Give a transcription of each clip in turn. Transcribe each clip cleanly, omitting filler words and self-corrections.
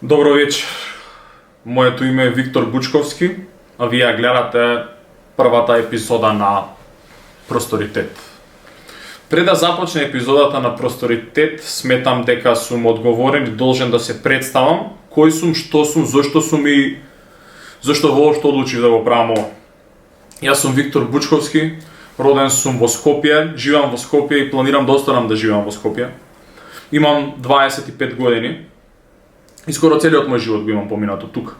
Добро вечер. Моето име е Виктор Бучковски, а вие гледате првата епизода на Просторитет. Пред да започне епизодата на Просторитет, сметам дека сум одговорен и должен да се представам кој сум, што сум, зошто сум и зошто воопшто одлучив да го правам ово. Јас сум Виктор Бучковски, роден сум во Скопје, живеам во Скопје и планирам да останам да живеам во Скопје. Имам 25 години. И скоро целиот мој живот го имам поминато тука.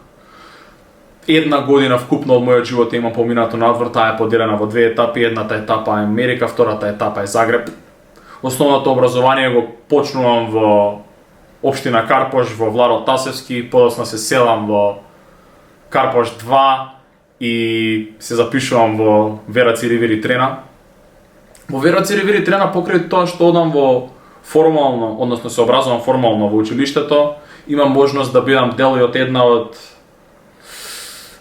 Една година вкупно од мојот живот имам поминато надвор, таа е поделена во две етапи. Едната етапа е Америка, втората етапа е Загреб. Основното образование го почнувам во општина Карпош, во Владо Тасевски, подоцна се селам во Карпош 2 и се запишувам во Вераци Ривери Трена. Во Вераци Ривери Трена покрај тоа што одам во формално, односно се образувам формално во училиштето, имам можност да бидам дел и од една од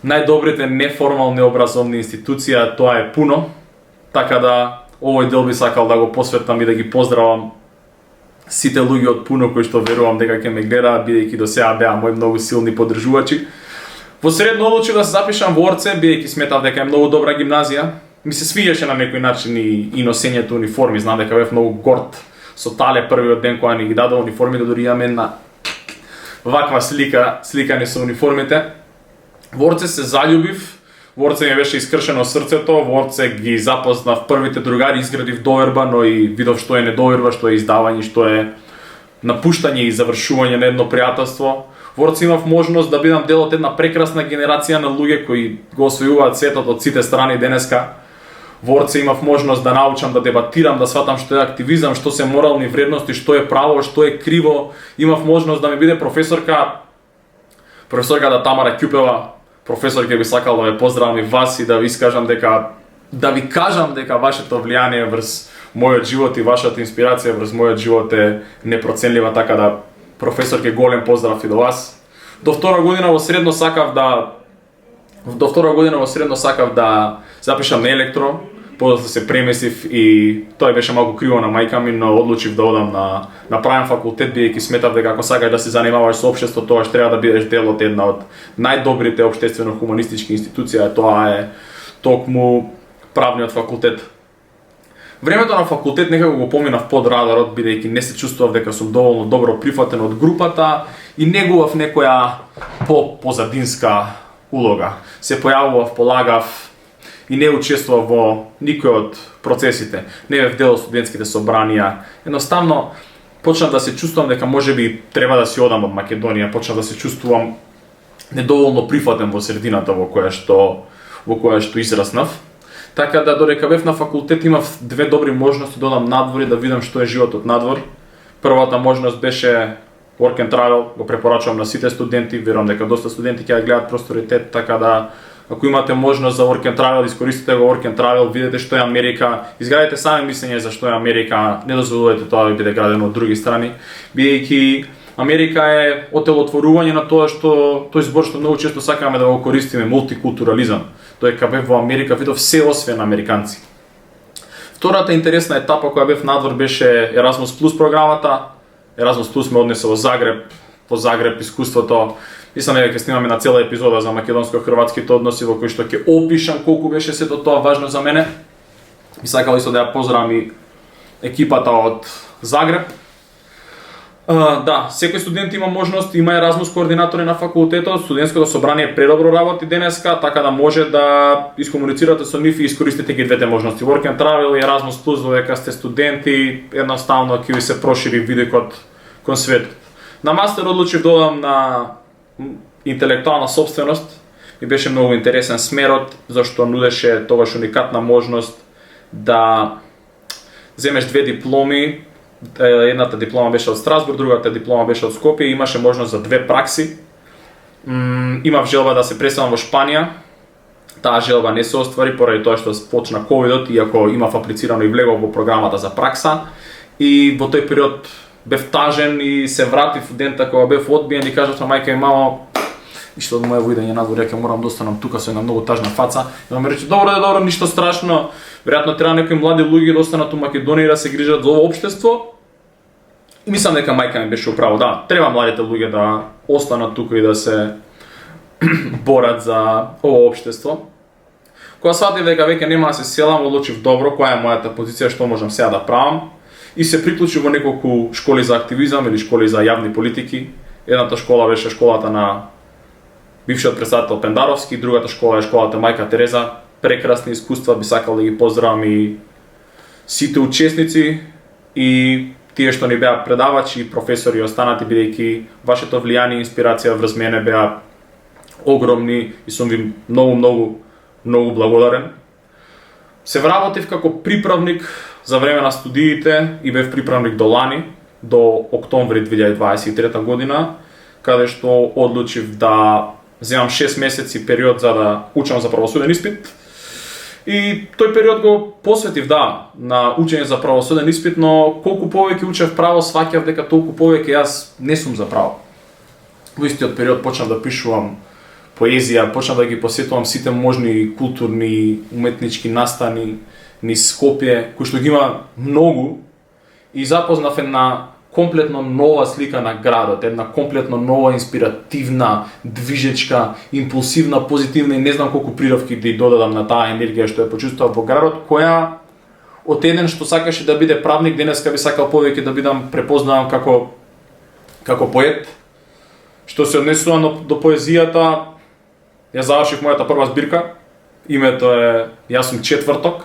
најдобрите неформални образовни институции, тоа е ПУНО, така да овој дел би сакал да го посветам и да ги поздравам сите луѓе од ПУНО кои што верувам дека ќе ме гледаат, бидејќи до сега беа мои многу силни поддржувачи. Во средно одлучив да се запишам во Орце, бидејќи сметав дека е многу добра гимназија. Ми се свиѓаше на некој начин и носењето униформи, знам дека бев многу горд со Тале првиот ден кога ни ги даде униформите, дори имаме една ваква сликани со униформите. Во Орце се заљубив, во Орце ми беше искршено срцето, во Орце ги запознав првите другари, изградив доверба, но и видов што е недоверба, што е издавање, што е напуштање и завршување на едно пријателство. Во Орце имав можност да бидам дел од една прекрасна генерација на луѓе кои го освојуваат светот од сите страни денеска. Во Орце имав можност да научам, да дебатирам, да сватам што е активизам, што се морални вредности, што е право, што е криво. Имав можност да ми биде професорката Тамара Ќупева. Професор, ќе би сакал да ве поздравам и вас и да ви кажам дека вашето влијание врз мојот живот и вашата инспирација врз мојот живот е непроценлива, така да професорке голем поздрав и до вас. До втора година во средно сакав да запишам на електро, подоцна се преместив и тоа беше малку криво на мајка ми, но одлучив да одам на правен факултет, бидејќи сметав дека ако сакаш да се занимаваш со општество, тогаш треба да бидеш дел од една од најдобрите општествено-хуманистички институции, а тоа е токму правниот факултет. Времето на факултет некако го поминав под радарот, бидејќи не се чувствував дека сум доволно добро прифатен од групата и негував некоја позадинска улога. Се појавував, полагав и не учествував во никој од процесите. Не бев дел од студентските собранија. Едноставно почнав да се чувствувам дека можеби треба да си одам од Македонија, почнав да се чувствувам недоволно прифатен во средината во која што израснав. Така да додека бев на факултет имав две добри можности да одам надвор и да видам што е животот надвор. Првата можност беше Work and Travel, го препорачувам на сите студенти, верувам дека доста студенти ќе ја гледат Просторитет, така да ако имате можност за Work and Travel, искористите го Work and Travel, видете што е Америка, изградете сами мислење за што е Америка, не дозволувате тоа да биде градено од други страни, бидејќи Америка е отелотворување на тоа што тој збор што многу често сакаме да го користиме, мултикултурализам. Тој кога бев во Америка видов се освен американци. Втората интересна етапа која бев надвор беше Erasmus Plus програмата. Erasmus Plus ме однесе во Загреб, искуството. Мислам дека ќе снимаме на цела епизода за македонско-хрватските односи во кој што ќе опишам колку беше сето тоа важно за мене. Би сакал исто да ја поздравам и екипата од Загреб. Да, секој студент има можност, има Erasmus координатори на факултетот, студентското собрание предобро работи денеска, така да може да искомуницирате со нив и искористите ги двете можности. Work and Travel и Erasmus Plus, додека сте студенти, едноставно ќе ви се прошири видикот кон светот. На мастер одлучив да одам на интелектуална собственост и беше многу интересен смерот, зашто нудеше тогаш уникатна можност да земеш две дипломи. Едната диплома беше од Страсбург, другата диплома беше од Скопје и имаше можност за две пракси. Имав желба да се преселам во Шпанија. Таа желба не се оствари поради тоа што почна ковидот, иако имав аплицирано и влегов во програмата за пракса. И во тој период бев тажен и се вратив дента кога бев одбиен и кажав на мајка и мамо, ништо од моје војдење надвор, ќе морам да останам тука со една многу тажна фаца. И ме рече, добро, ништо страшно. Веројатно треба некои млади луѓе да останат у Македонија и да се грижат за ово општество. И мислам дека мајка ми беше управо, да, треба младите луѓе да останат тука и да се борат за ово општество. Кога сватив дека веќе нема да се селам, одлучив добро, која е мојата позиција, што можам сега да правам, и се приклучив во неколку школи за активизам или школи за јавни политики. Едната школа беше школата на бившиот председател Пендаровски, другата школа е школата Мајка Тереза. Прекрасни искуства, би сакал да ги поздравам и сите учесници и тие што ни беа предавачи и професори и останати, бидејќи вашето влијание и инспирација врз мене беа огромни и сум ви многу благодарен. Се вработив како приправник за време на студиите и бев приправник до лани, до октомври 2023 година, каде што одлучив да земам 6 месеци период за да учам за правосуден испит. И тој период го посветив, да, на учење за правосуден испит, но колку повеќе учев право, сваќав дека толку повеќе јас не сум за право. Во истиот период почнав да пишувам поезија, почнав да ги посетувам сите можни културни, уметнички настани низ Скопје, кои што ги има многу, и запознав една комплетно нова слика на градот, една комплетно нова, инспиративна, движечка, импулсивна, позитивна и не знам колку придавки да ја додадам на таа енергија што ја почувствував во градот, која од еден што сакаше да биде правник, денеска би сакал повеќе да бидам препознаван како поет. Што се однесува до поезијата, ја завршив мојата прва збирка. Името е Јас сум четврток.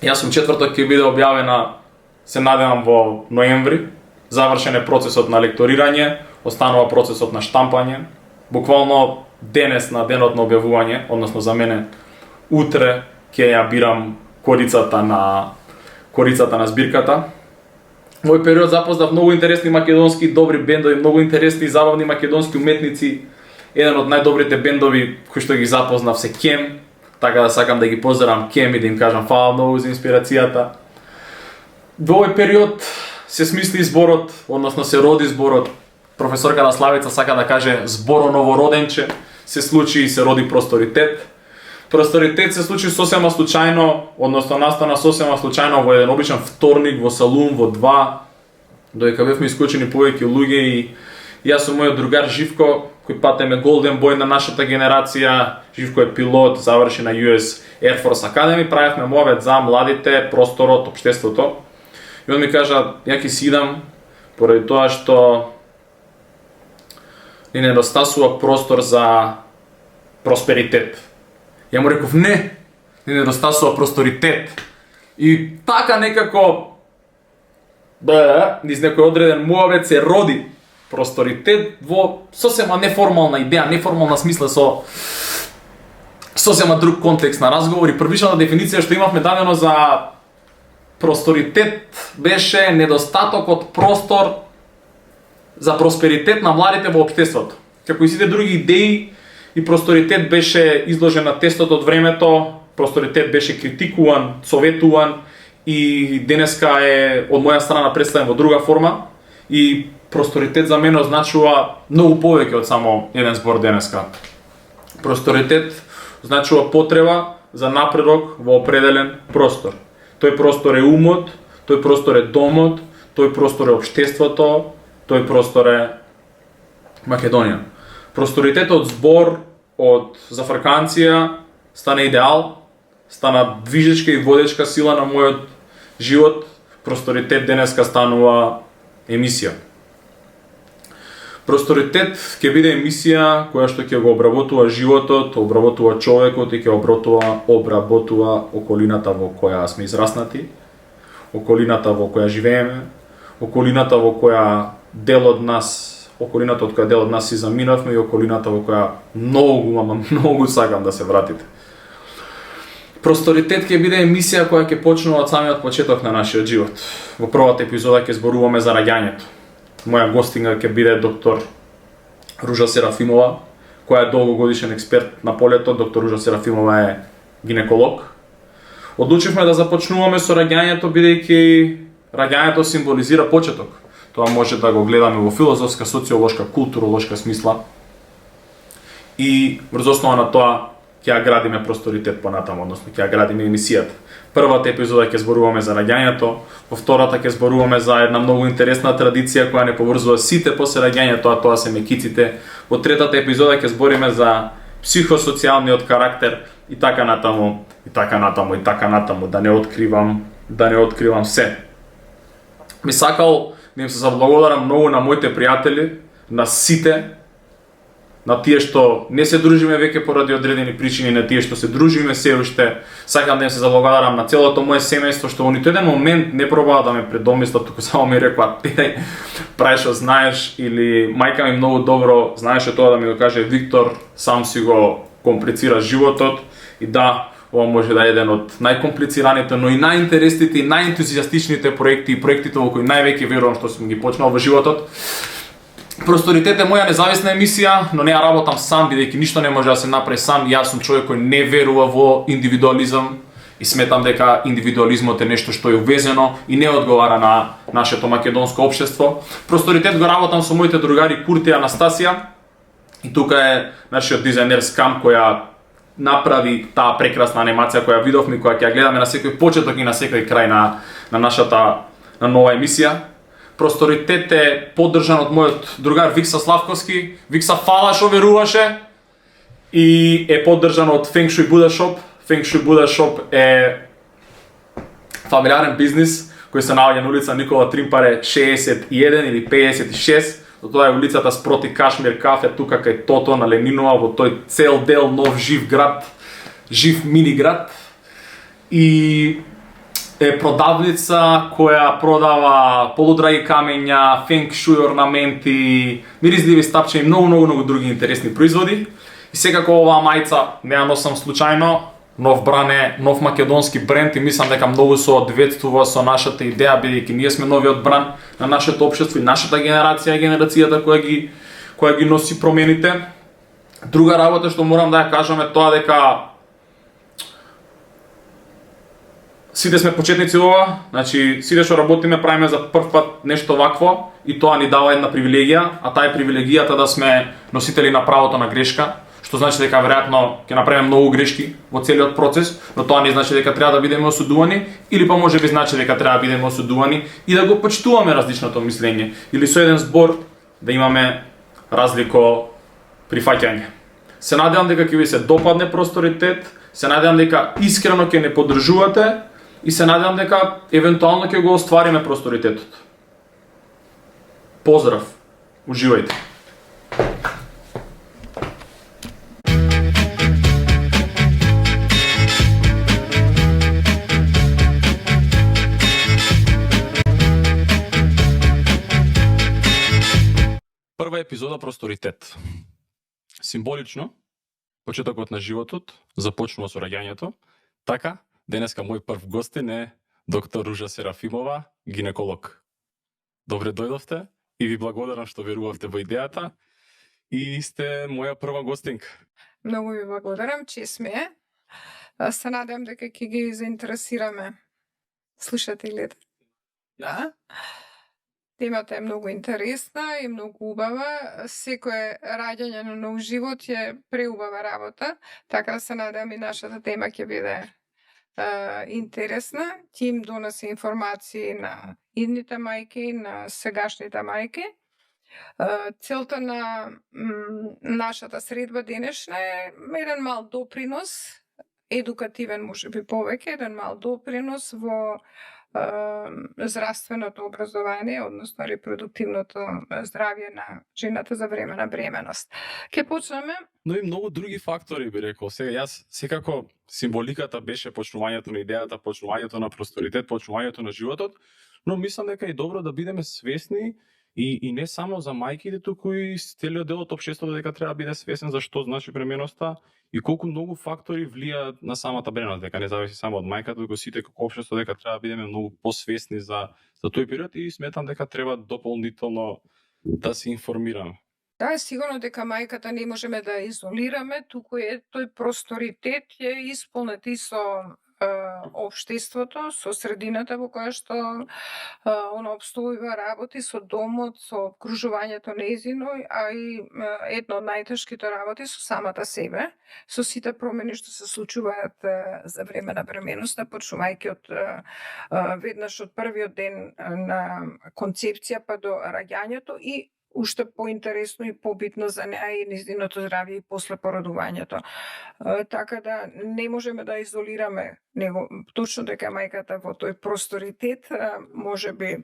Јас сум четврток ќе биде објавена, се надевам, во ноември. Завршен е процесот на лекторирање, останува процесот на штампање. Буквално денес на денот на објавување, односно за мене утре ќе ја бирам корицата на збирката. Во овој период запознав многу интересни македонски добри бендови, многу интересни и забавни македонски уметници. Еден од најдобрите бендови кои што ги запознав се Кем, така да сакам да ги поздравам Кем и да им кажам фала многу за инспирацијата. Во овој период се смисли зборот, односно се роди зборот. Професорката Славица сака да каже зборо новороденче, се случи и се роди Просторитет. Просторитет се случи сосема случајно, односно настана сосема случајно во еден обичен вторник во салун во 2, додека бевме исклучени повеќе луѓе и јас со мојот другар Живко, кој патеме Golden Boy на нашата генерација. Живко е пилот, заврши на US Air Force Academy, правевме мовет за младите, просторот, општеството. И он ми кажа, ја ќе си идам, поради тоа што ни недостасува простор за просперитет. Ја му реков, не, ни недостасува просторитет. И така некако, низ некој одреден муавет се роди Просторитет во сосема неформална идеја, неформална смисла, со сосема друг контекст на разговор. И првичната дефиниција што имавме дадено за просторитет беше недостатокот простор за просперитет на младите во општеството. Како и сите други идеи, и просторитет беше изложен на тестот од времето, просторитет беше критикуван, советуван и денеска е од моја страна представен во друга форма. И просторитет за мене означува многу повеќе од само еден збор денеска. Просторитет значува потреба за напредок во определен простор. Тој простор е умот, тој простор е домот, тој простор е општеството, тој простор е Македонија. Просторитетот збор од зафрканција стана идеал, стана движечка и водечка сила на мојот живот. Просторитет денеска станува емисија. Просторитет ќе биде емисија која што ќе го обработува животот, обработува човекот и ќе обработува околината во која сме израснати, околината во која живееме, околината во која дел од нас, околината од која дел од нас си заминавме и околината во која многу сакам да се вратите. Просторитет ќе биде емисија која ќе почнува од самиот почеток на нашиот живот. Во првата епизода ќе зборуваме за раѓањето. Моја гостинга ќе биде доктор Ружа Серафимова, која е долгогодишен експерт на полето. Доктор Ружа Серафимова е гинеколог. Одлучивме да започнуваме со раѓањето, бидејќи раѓањето символизира почеток. Тоа може да го гледаме во филозофска, социолошка, културолошка смисла. И врз основа на тоа ќе ја градиме Просторитет понатаму, односно ќе ја градиме емисијата. Првата епизода ќе зборуваме за раѓањето, во втората ќе зборуваме за една многу интересна традиција која не поврзува сите после раѓањето, а тоа се мекиците. Во третата епизода ќе збориме за психосоцијалниот карактер и така натаму, и така натаму, и така натаму, да не откривам се. Ми сакал да им се заблагодарам многу на моите пријатели, на сите, на тие што не се дружиме веќе поради одредени причини, на тие што се дружиме се уште. Сакам да им се заблагодарам на целото мое семејство што во ниту еден момент не пробаа да ме предомислат, туку само ми рекоа теј прави што знаеш, или мајка ми многу добро знаеше тоа да ми го каже: Виктор, сам си го комплицираш животот. И да, ова може да е еден од најкомплицираните, но и најинтересните и најентузијастичните проекти и проектите во кои највеќе верувам што сум ги почнал во животот. Просторитет е моја независна емисија, но не ја работам сам, бидејќи ништо не може да се направи сам. Јас сум човек кој не верува во индивидуализам и сметам дека индивидуализмот е нешто што е увезено и не одговара на нашето македонско општество. Просторитет го работам со моите другари Курти и Анастасија, и тука е нашиот дизајнер Скам, која направи таа прекрасна анимација која видовме, која ќе ја гледаме на секој почеток и на секој крај на нашата нова емисија. Просторитет е поддржан од мојот другар Викса Славковски. Викса фала што веруваше и е поддржан од Feng Shui Buddha Shop. Feng Shui Buddha Shop е фамилиарен бизнис кој се наоѓа на улица Никола Тримпаре 61 или 56. Тоа е улицата спроти Кашмир кафе, тука кај Тото на Ленинова, во тој цел дел нов жив град, жив мини град. И е продавница која продава полудраги камења, фенг шуј орнаменти, миризливи стапче и многу други интересни производи. И секако оваа мајца не ја носам случајно, нов бране, нов македонски бренд, и мислам дека многу се одветствува со нашата идеја, бидејќи ние сме новиот бран на нашето општество и нашата генерација, генерацијата која ги носи промените. Друга работа што морам да ја кажам е тоа дека сите сме почетници ова, значи сите што работиме правиме за прв пат нешто вакво и тоа ни дава една привилегија, а таа е привилегијата да сме носители на правото на грешка, што значи дека веројатно ќе направиме многу грешки во целиот процес, но тоа не значи дека треба да бидеме осудувани, или па можеби значи дека треба да бидеме осудувани и да го почитуваме различното мислење, или со еден збор да имаме разлико прифаќање. Се надевам дека ќе ви се допадне Просторитет, се надевам дека искрено ќе не поддржувате и се надевам дека евентуално ќе го оствариме Просторитетот. Поздрав, уживајте. Прва епизода Просторитет. Символично, почетокот на животот започнува со раѓањето. Така, денеска мој прв гостин е доктор Ружа Серафимова, гинеколог. Добре дојдовте и ви благодарам што верувавте во идејата и сте моја прва гостинка. Многу ви благодарам, че сме. Се надевам дека ќе ги заинтересираме слушателите. Да. Темата е многу интересна и многу убава. Секое раѓање на нов живот е преубава работа, така да се надевам и нашата тема ќе биде интересна. Ќе им донесе информации на идните мајки, на сегашните мајки. Целта на нашата средба денешна е еден мал допринос, едукативен можеби повеќе, еден мал допринос во здравственото образование, односно репродуктивното здравје на жената за време на бременост. Ке почнеме? Но и многу други фактори би рекол. Сега јас секако символиката беше почнувањето на идејата, почнувањето на Просторитет, почнувањето на животот, но мислам дека е добро да бидеме свесни и не само за мајките, туку и целиот дел од општеството дека треба да биде свесен за што значи бременоста и колку многу фактори влијаат на самата бременост, дека не зависи само од мајката, туку сите како општество дека треба да бидеме многу посвесни за тој период и сметам дека треба дополнително да се информираме. Да, сигурно дека мајката не можеме да изолираме, туку е тој Просторитет е исполнет и со општеството, со средината во која што она обстојува, работи, со домот, со обкружувањето нејзино, а и едно од најтешките работи со самата себе, со сите промени што се случуваат за време на бременоста, почнувајќи од веднаш од првиот ден на концепција па до раѓањето и уште поинтересно и побитно за неа и нејзиното здравје и после породувањето. Така да не можеме да изолираме него, точно дека мајката во тој просторитет може би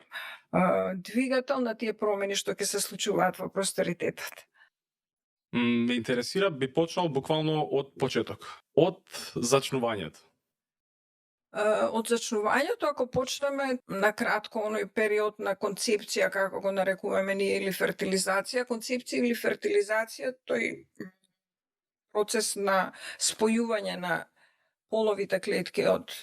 двигател на тие промени што ќе се случуваат во просторитетот. Ме интересира, би почнал буквално од почеток, од зачнувањето. Од зачнувањето, ако почнеме на кратко оној период на концепција, како го нарекуваме ние, или фертилизација, концепција или фертилизација, тој процес на спојување на половите клетки од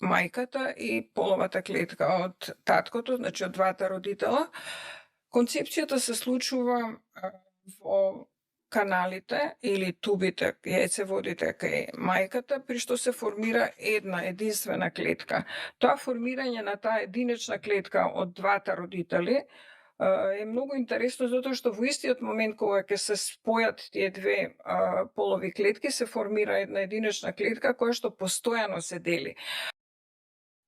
мајката и половата клетка од таткото, значи од двата родитела. Концепцијата се случува во каналите или тубите, јајцеводите кај мајката, при што се формира една единствена клетка. Тоа формирање на таа единична клетка од двата родители е многу интересно затоа што во истиот момент кога ќе се спојат тие две полови клетки, се формира една единична клетка која што постојано се дели.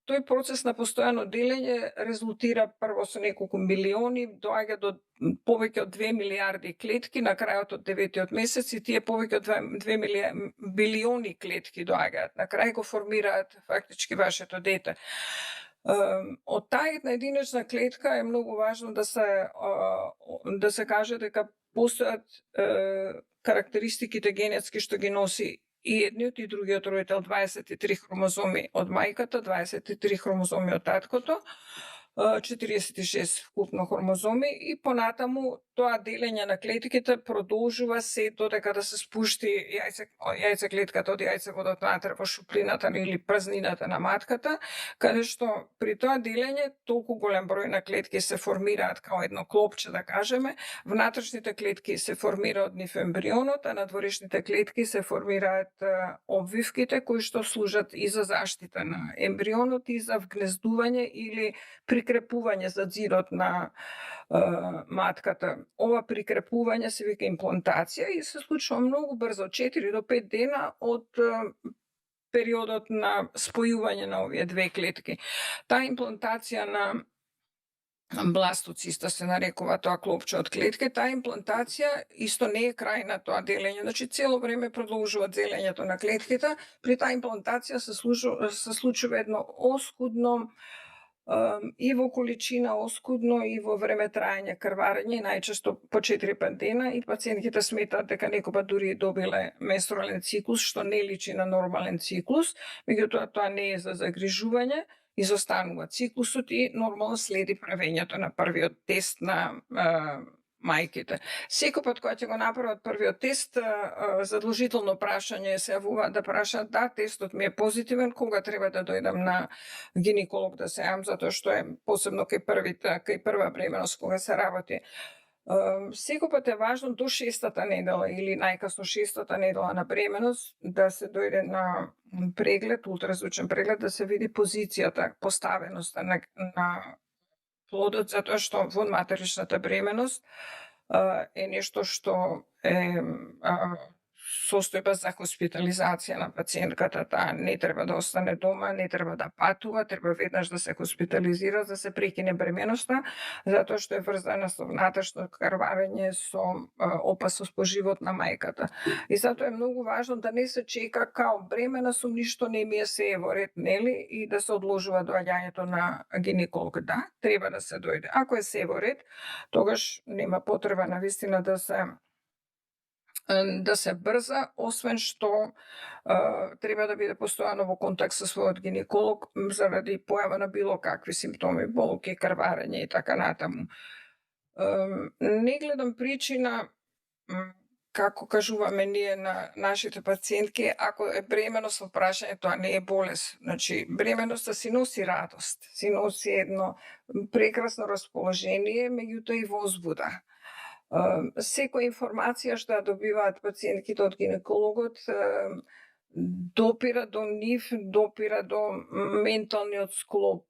Тој процес на постојано делење резултира прво со неколку милиони, доаѓа до повеќе од 2 милиарди клетки на крајот од 9-тиот месец и тие повеќе од 2 билиони клетки доаѓаат. На крај го формираат фактички вашето дете. Од таа една единична клетка е многу важно да се каже дека постојат карактеристиките генетски што ги носи и едниот и другиот родител, 23 хромозоми од мајката, 23 хромозоми од таткото, 46 вкупно хромозоми и понатаму тоа делење на клетките продолжува се додека да се спушти јајцеклетката од јајцеводот натре во шуплината или празнината на матката, каде што при тоа делење толку голем број на клетки се формираат као едно клопче, да кажеме, внатрешните клетки се формира од нив ембрионот, а надворешните клетки се формираат обвивките кои што служат и за заштита на ембрионот и за вгнездување или прикрепување за ѕидот на матката. Ова прикрепување се вика имплантација и се случува многу брзо, 4 до 5 дена од периодот на спојување на овие две клетки. Таа имплантација на бластоциста се нарекува тоа клопче од клетки, таа имплантација исто не е крај на тоа делење, значи цело време продолжува делењето на клетките. При таа имплантација се случува едно оскудно и во количина оскудно и во време траење крварење, најчесто по 4-5 дена, и пациентите сметаат дека некоја дури добиле менструален циклус, што не личи на нормален циклус, меѓутоа тоа не е за загрижување, изостанува циклусот и нормално следи правењето на првиот тест на мајките. Секој пат кога ќе го направат првиот тест, задолжително прашање се јавуваат да прашаат да, тестот ми е позитивен, кога треба да дојдам на гинеколог да се јавам, затоа што е посебно кај прва бременост кога се работи. Секој пат е важно до 6-та недела или најкасно 6-та недела на бременост да се дојде на преглед, ултразвучен преглед, да се види позицијата, поставеноста на плодот, затоа што во материчната бременост е нешто што е состојба за хоспитализација на пациентката. Таа не треба да остане дома, не треба да патува, треба веднаш да се хоспитализира, да се прекине бременоста, затоа што е врзана со внатрешно крварење, со опасност по живот на мајката. И затоа е многу важно да не се чека као бремена сум, ништо не ми се е во ред, нели, и да се одложува доаѓањето на гинеколог. Да, треба да се дојде. Ако е се во ред, тогаш нема потреба навистина да се брза, освен што треба да биде постојано во контакт со својот гинеколог заради појава на било какви симптоми, болки, крварење и така натаму. Не гледам причина, како кажуваме ние на нашите пациентки, ако е бременост во прашање, тоа не е болест. Значи, бременоста си носи радост, си носи едно прекрасно расположение, меѓутоа и возбуда. Секоја информација што ја добиваат пациентките од гинекологот допира до нив, допира до менталниот склоп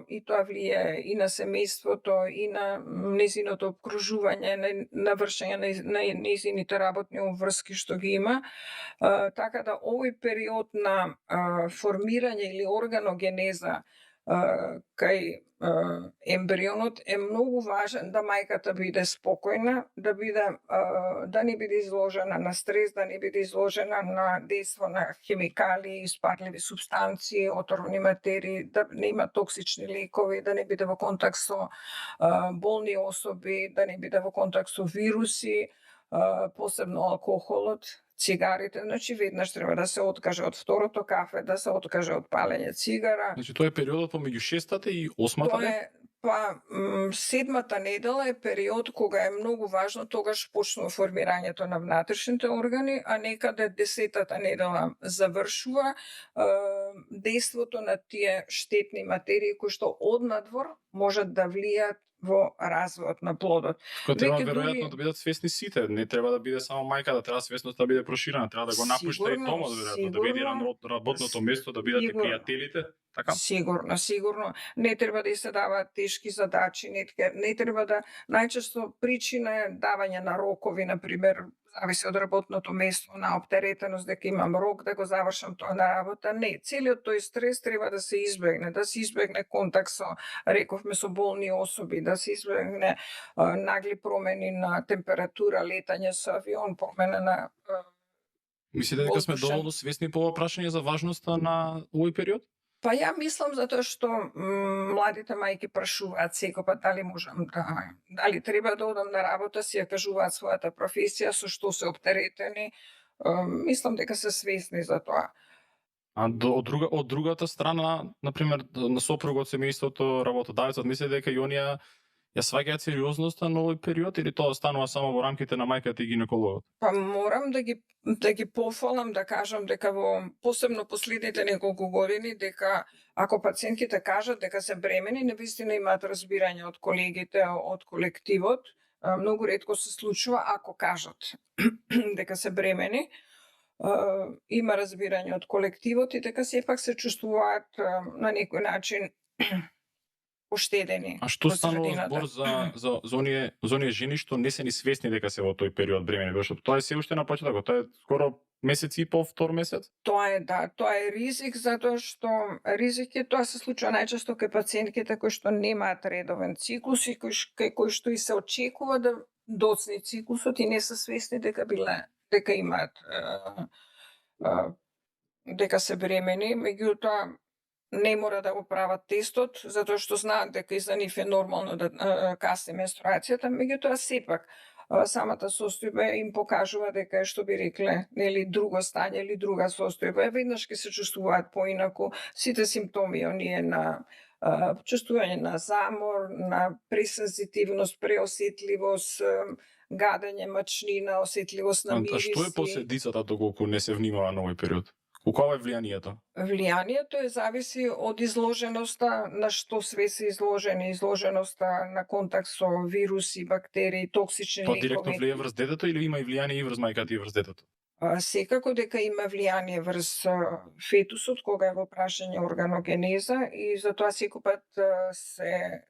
и тоа влие и на семејството и на незиното обкружување, на вршење на незините работни обврски што ги има. Така да овој период на формирање или органогенеза кај ембрионот е многу важен да мајката биде спокојна, да не биде изложена на стрес, да не биде изложена на дејство на хемикали, испарливи супстанции, отровни материи, да не има токсични лекови, да не биде во контакт со болни особи, да не биде во контакт со вируси, посебно алкохолот, цигарите, значи веднаш треба да се откаже од второто кафе, да се откаже од палење цигара. Значи тоа е периодот помеѓу 6-та и 8-та? Тоа е, седмата недела е период кога е многу важно, тогаш почнува формирањето на внатрешните органи, а некаде 10-та недела завршува дејството на тие штетни материи кои што однадвор можат да влијат во развојот на плодот. Кој треба веројатно да бидат свесни сите, не треба да биде само мајката, треба свесноста да биде проширена, треба да го напушта и домот, веројатно, да биде работното место, да бидат и пријателите, така? Сигурно. Не треба да се даваат тешки задачи, не треба да, најчесто причина е давање на рокови, например, зависи од работното место, на оптеретеност, дека имам рок да го завршам тоа на работа. Не, целиот тој стрес треба да се избегне контакт со, рековме, со болни особи, да се избегне нагли промени на температура, летање со авион, промена на Мислите дека сме доволно свесни по ова прашање за важноста на овој период? Па ја мислам затоа што младите мајки прашуваат секој дали можам дали треба да одам на работа, си ја кажуваат својата професија, со што се оптеретени. Мислам дека се свесни за тоа. А од другата страна, например, на сопругот, семејството, работодавецот, мислите дека и оние ја сваќаат сериозноста на овој период или тоа останува само во рамките на мајката и гинекологот? Па морам да ги пофалам, да кажам дека во посебно последните неколку години, дека ако пациентките кажат дека се бремени, навистина имаат разбирање од колегите, од колективот. Многу ретко се случува ако кажат дека се бремени. Има разбирање од колективот и дека сепак се чувствуваат на некој начин поштедени. А што станува збор за оние жени што не се ни свесни дека се во тој период бремени? Зашто тоа е се уште на почетокот, тоа е скоро месец и пол, втор месец? Тоа е ризик, затоа што тоа се случува најчесто кај пациентките кои што немаат редовен циклус и кои што и се очекува да доцне циклусот и не се свесни дека имаат дека се бремени, меѓутоа не мора да го прават тестот, затоа што знаат дека и за нив е нормално да касни менструацијата, меѓутоа сепак самата состојба им покажува дека е, што би рекле, нели, друго стање или друга состојба. Веднаш ќе се чувствуваат поинаку, сите симптоми оние на чувствување на замор, на пресензитивност, преосетливост, гадење, мачнина, осетливост на мириси. А што е последицата доколку не се внимава на овој период? Колко е влијанието? Влијанието зависи од изложеноста, на што све се изложени, изложеноста на контакт со вируси, бактерии, токсични лекови. Тоа директно влијае врз детето или има и влијание и врз мајката и врз детето? Секако дека има влијание врз фетусот кога е во прашање органогенеза и затоа секој пат се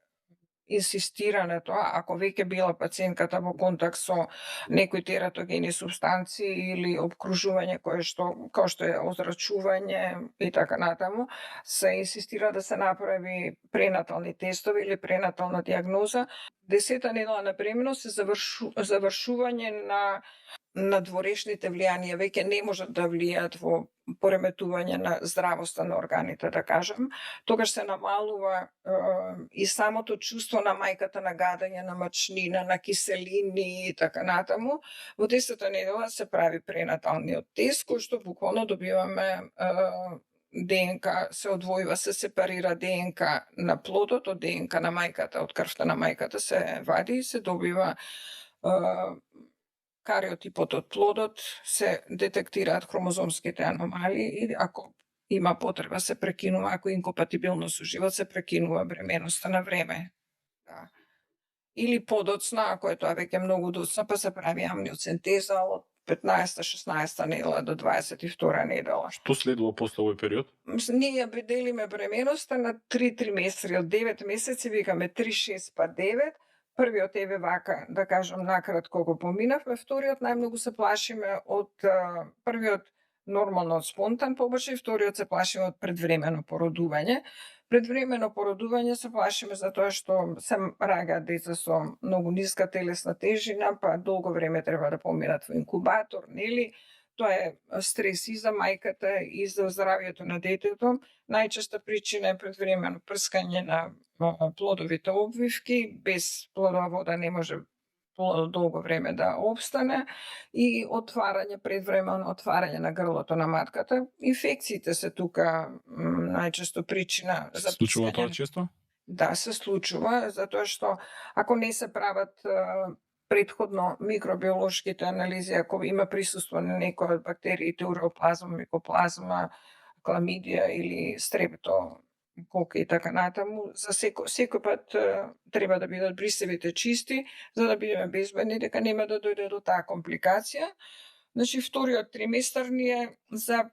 инсистира на тоа, ако веќе била пациентката во контакт со некои тератогени супстанции или обкружување кој што како што е озрачување и така натаму, се инсистира да се направи пренатални тестови или пренатална дијагноза. 10-та недела на бременост е завршување на дворешните влијанија, веќе не можат да влијаат во пореметување на здравоста на органите, да кажем. Тогаш се намалува и самото чувство на мајката на гадење, на мачнина, на киселини и така натаму. Во 10-та недела се прави пренаталниот тест, кој што буквално добиваме ДНК, се одвојува, се сепарира ДНК на плодот од ДНК на мајката, од крвта на мајката се вади и се добива кариотипот од плодот, се детектираат хромозомските аномалии и ако има потреба се прекинува, ако инкомпатибилно со живот се прекинува бременоста на време. Или подоцна, ако е тоа веќе многу доцна, па се прави амниоцентеза од 15-16 недела до 22 недела. Што следува после овој период? Ние ја делиме бременоста на 3 триместри, од 9 месеци викаме 3, 6 па 9. Првиот еве вака, да кажам накратко го поминавме, вториот најмногу се плашиме од првиот нормално од спонтан побачај, вториот се плашиме од предвремено породување. Предвремено породување се плашиме затоа што се раѓаат деца со многу ниска телесна тежина, па долго време треба да поминат во инкубатор, нели? Тоа е стрес и за мајката и за здравјето на детето. Најчеста причина е предвремено прскање на плодовите обвивки, без плодова вода не може долго време да обстане и предвремено отварање на грлото на матката. Инфекциите се тука најчесто причина за Случува прскање. тоа често? Да, се случува, затоа што ако не се прават предходно микробиолошките анализи, ако има присуство на некој од бактериите, уреоплазма, микоплазма, кламидија или стрепто, колка и така натаму, за секој пат треба да бидат брисевите чисти, за да бидеме безбедни дека нема да дојде до таа компликација. Значи, вториот триместар ни е за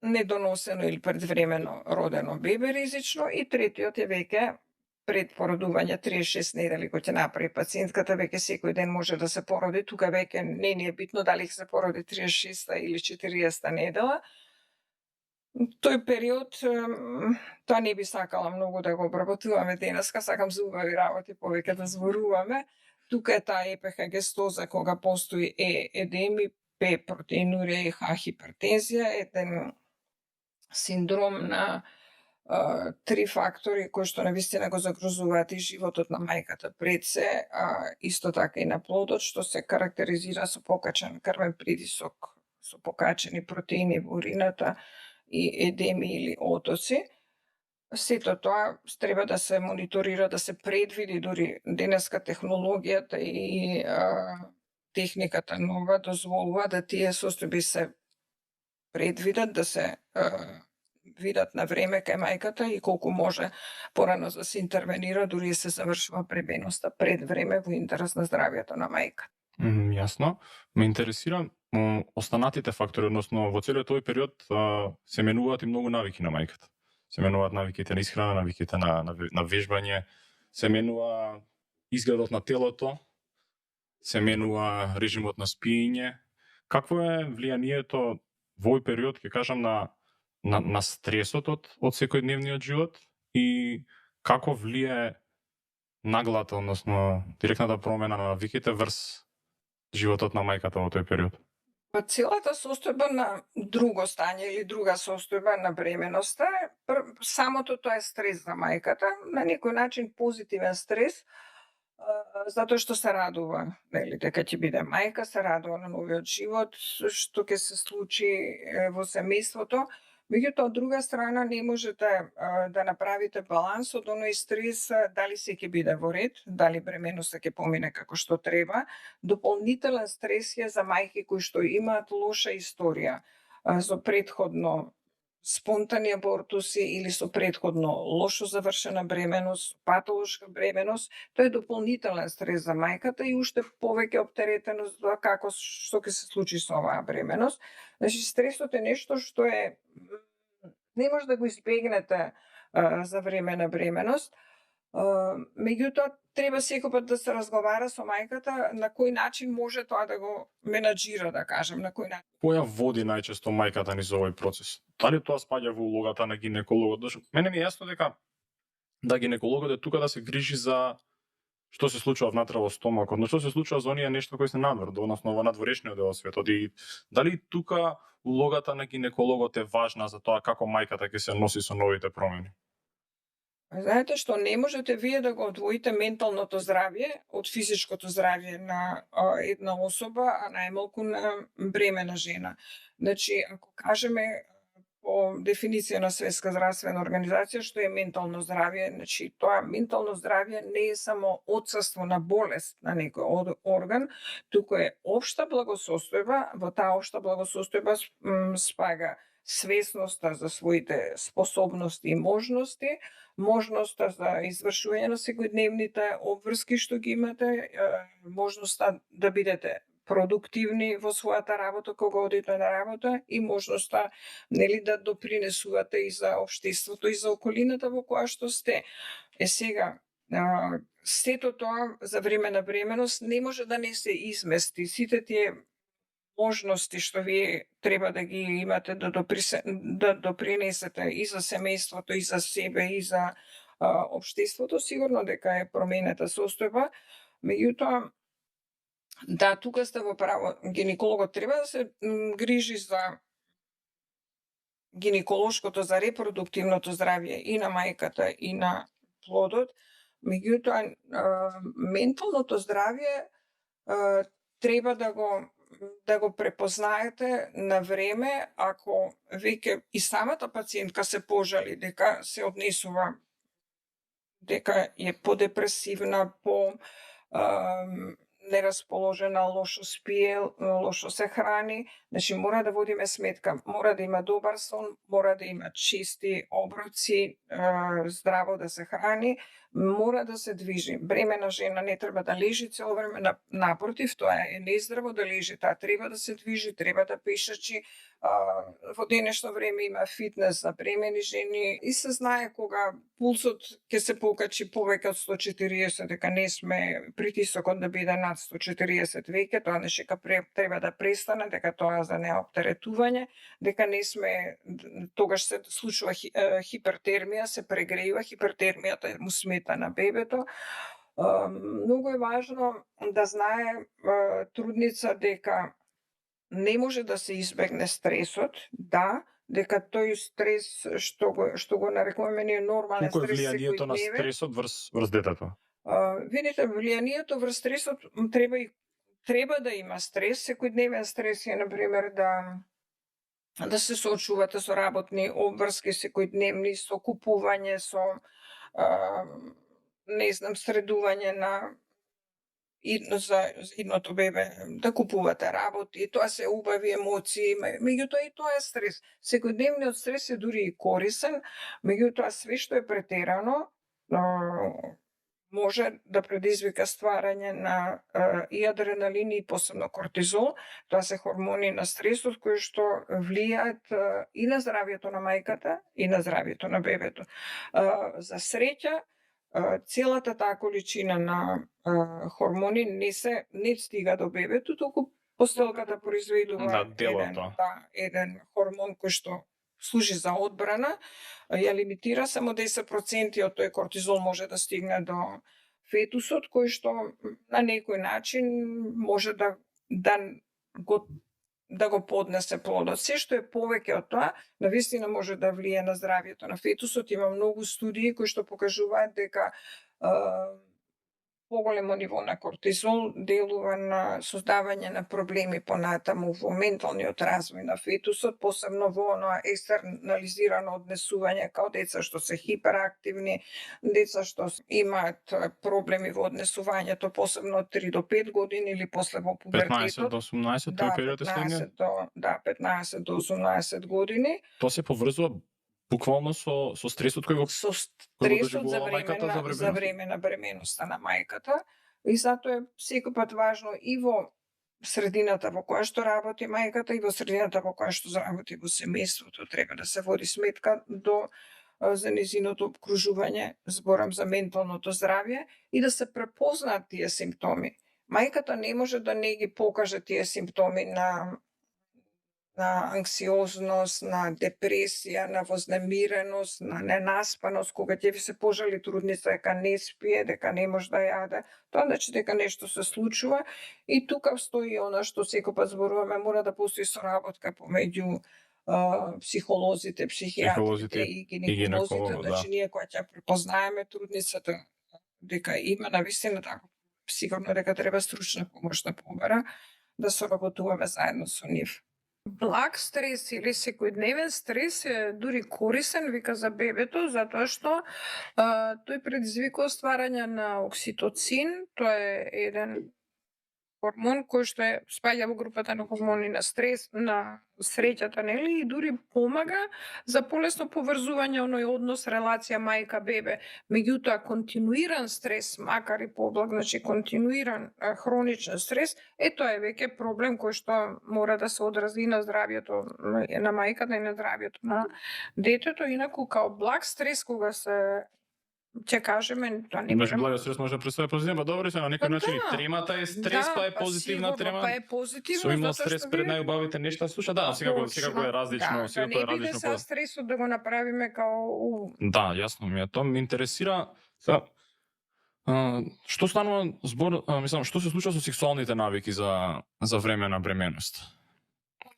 недоносено или предвремено родено бебе ризично и третиот е веќе пред породување 36 недели кој ќе направи пациентката, веќе секој ден може да се породи, тука веќе не ни е битно дали ќе се породи 36 или 40 недела. Тој период, тоа не би сакала многу да го обработуваме денеска, сакам за убави работи повеќе да зборуваме. Тука е таа епихагестоза кога постои едеми, П протеинурија и Х хипертензија, еден синдром на 3 фактори кои што навистина го загрозуваат и животот на мајката пред се, исто така и на плодот, што се карактеризира со покачен крвен притисок, со покачени протеини во урината и едеми или отоци. Сето тоа треба да се мониторира, да се предвиди, дури денеска технологијата и техниката нова дозволува да тие состојби се предвидат, да се видат на време кај мајката и колку може порано да се интервенира, дури се завршува пребеноста пред време во интерес на здравјето на мајка. Јасно. Ме интересира останатите фактори, односно во целиот овој период се менуваат и многу навики на мајката. Се менуваат навиките на исхрана, навиките на вежбање, се менува изгледот на телото, се менува режимот на спиење. Какво е влијанието во овој период, ќе кажам, на стресот од секојдневниот живот и како влијае наглата, односно директната промена на навиките врз животот на мајката во тој период? Целата состојба на друго стање или друга состојба на бременоста, самото тоа е стрес за мајката, на некој начин позитивен стрес, затоа што се радува, нели, дека ќе биде мајка, се радува на новиот живот, што ќе се случи во семејството. Меѓутоа, од друга страна, не можете да направите баланс од оној стрес, дали се ќе биде во ред, дали бременоста ќе помине како што треба. Дополнителен стрес е за мајки кои што имаат лоша историја со предходно спонтани абортуси или со предходно лошо завршена бременост, патолошка бременост. Тоа е дополнителен стрес за мајката и уште повеќе оптеретеност за како што ќе се случи со оваа бременост. Значи, стресот е нешто што не може да го избегнете за време на бременост. Меѓутоа, треба секој пат да се разговара со мајката на кој начин може тоа да го менаџира, да кажем, на кој начин. Која води најчесто мајката низ овој процес? Дали тоа спаѓа во улогата на гинекологот? Мене ми е јасно дека гинекологот е тука да се грижи за што се случува внатре во стомакот, но што се случува за оние нешто кои се надвор, односно во надворешниот дел од светот. И дали тука улогата на гинекологот е важна за тоа како мајката ќе се носи со новите промени? Знаете што, не можете вие да го одвоите менталното здравје од физичкото здравје на една особа, а најмалку на бремена жена. Значи, ако кажеме по дефиниција на Светска здравствена организација што е ментално здравје, значи тоа ментално здравје не е само отсуство на болест на некој орган, туку е општа благосостојба. Во таа општа благосостојба спага свесноста за своите способности и можности, можноста за извршување на секојдневните обврски што ги имате, можноста да бидете продуктивни во својата работа кога одите на работа и можноста нели да допринесувате и за општеството и за околината во која што сте. Сега, сето тоа за време на бременост не може да не се измести. Сите тие можности што вие треба да ги имате да допринесете и за семејството, и за себе, и за општеството, сигурно дека е променета состојба. Меѓутоа, да, тука сте во право. Гинекологот треба да се грижи за гинеколошкото, за репродуктивното здравје и на мајката и на плодот. Меѓутоа, менталното здравје треба да го препознаете на време, ако веќе и самата пациентка се пожали дека се однесува, дека е подепресивна, нерасположена, лошо спие, лошо се храни, значи мора да водиме сметка, мора да има добар сон, мора да има чисти оброци, здраво да се храни, мора да се движи. Бремена жена не треба да лежи цело време, напротив, тоа е нездраво да лежи, таа треба да се движи, треба да пешачи. Во денешно време има фитнес за бремени жени и се знае кога пулсот ќе се покачи повеќе од 140, дека не сме притисокот да биде над 140 веќе, тоа нешека треба да престане, дека тоа за неоптеретување, дека не сме, тогаш се случува хипертермија, се прегрева, хипертермијата му смета на бебето. Многу е важно да знае трудница дека не може да се избегне стресот, да, дека тој стрес што го нарекуваме ние нормален Колку е стрес влијанието на секојдневен. стресот врз детето? Видите, влијанието врз стресот треба да има стрес, секојдневен стрес е, например, да се соочувате со работни обврски секојдневни, со купување, со не знам, средување на за идното бебе, да купувате работи, тоа се убави емоции, меѓутоа и тоа е стрес. Секојдневниот стрес е дури и корисен, меѓутоа све што е претерано може да предизвика стварање на и адреналин и посебно кортизол. Тоа се хормони на стресот кои што влијаат и на здравјето на мајката и на здравјето на бебето. За среќа, целата таа количина на хормони не стига до бебето, туку постелката произведува еден хормон кој што служи за одбрана, ја лимитира само 10% од тој кортизол може да стигне до фетусот, кој што на некој начин може да го поднесе плодот. Се што е повеќе од тоа, навистина може да влие на здравјето на фетусот. Има многу студии кои што покажуваат дека поголемо ниво на кортизол делува на создавање на проблеми понатаму во менталниот развој на фетусот, посебно во оноа екстернализирано однесување као деца што се хиперактивни, деца што имаат проблеми во однесувањето, посебно од 3 до 5 години или после во пубертетот. 15 до 18, тој период е следниот? 15 до 18 години. Тоа се поврзува буквално со стресот кој со стресот за време на бременоста на мајката, и затоа е секој пат важно и во средината во која што работи мајката и во средината во која што работи во семејството треба да се води сметка за незиното обкружување, зборам за менталното здравје, и да се препознаат тие симптоми. Мајката не може да не ги покаже тие симптоми на анксиозност, на депресија, на вознемиреност, на ненаспаност, кога ќе ви се пожали трудница дека не спие, дека не може да јаде, тоа значи дека нешто се случува, и тука стои она што секој пат зборуваме, мора да постои соработка помеѓу психолозите, психијатрите и гинеколозите, значи ние кога ќе препознаеме трудницата дека има навистина така, сигурно дека треба стручна помош да побара, да соработуваме заедно со нив. Благ стрес или секојдневен стрес е дури корисен, вика, за бебето, затоа што тој предизвикува стварање на окситоцин. Тоа е еден хормон кој што спаѓа во групата на хормони на стрес, на среќата, нели, и дури помага за полесно поврзување оној однос, релација мајка-бебе. Меѓутоа, континуиран стрес, макар и поблаг, значи континуиран хроничен стрес, тоа е веќе проблем кој што мора да се одрази на здравјето на мајката и на здравјето на детето. Инаку, као благ стрес, кога се ќе кажеме, тоа не Значи можеме. благо стрес може да представи позитивно, па добро се на некој начин и тремата е стрес, па е позитивна трема. Па е позитивно, Со имал затоа стрес што пред вие- најубавите нешта, слуша, да, секако е различно, секако е Да не биде различно. сега стресот да го направиме као Да, јасно ми е тоа. Ме интересира сега, што станува збор, мислам, што се случува со сексуалните навики за време на бременост?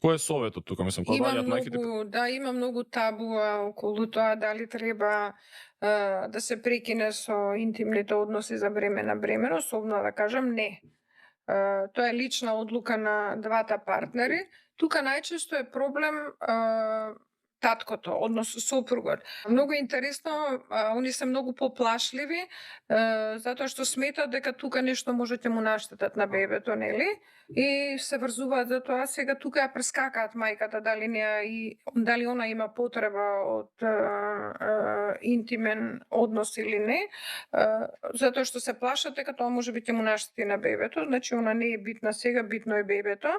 Кој е советот тука, мислам, кога Има ваѓаат мајките? многу, да, има многу табуа околу тоа дали треба да се прекине со интимните односи за време на бременост, особено да кажам не. Тоа е лична одлука на двата партнери. Тука најчесто е проблем таткото, односно сопругот. Многу интересно, они се многу поплашливи, затоа што сметат дека тука нешто може да му наштетат на бебето, нели? И се врзуваат за тоа. Сега тука ја прескакаат мајката, дали она има потреба од интимен однос или не, затоа што се плашат дека тоа може би ќе му наштети на бебето, значи она не е битна сега, битно е бебето.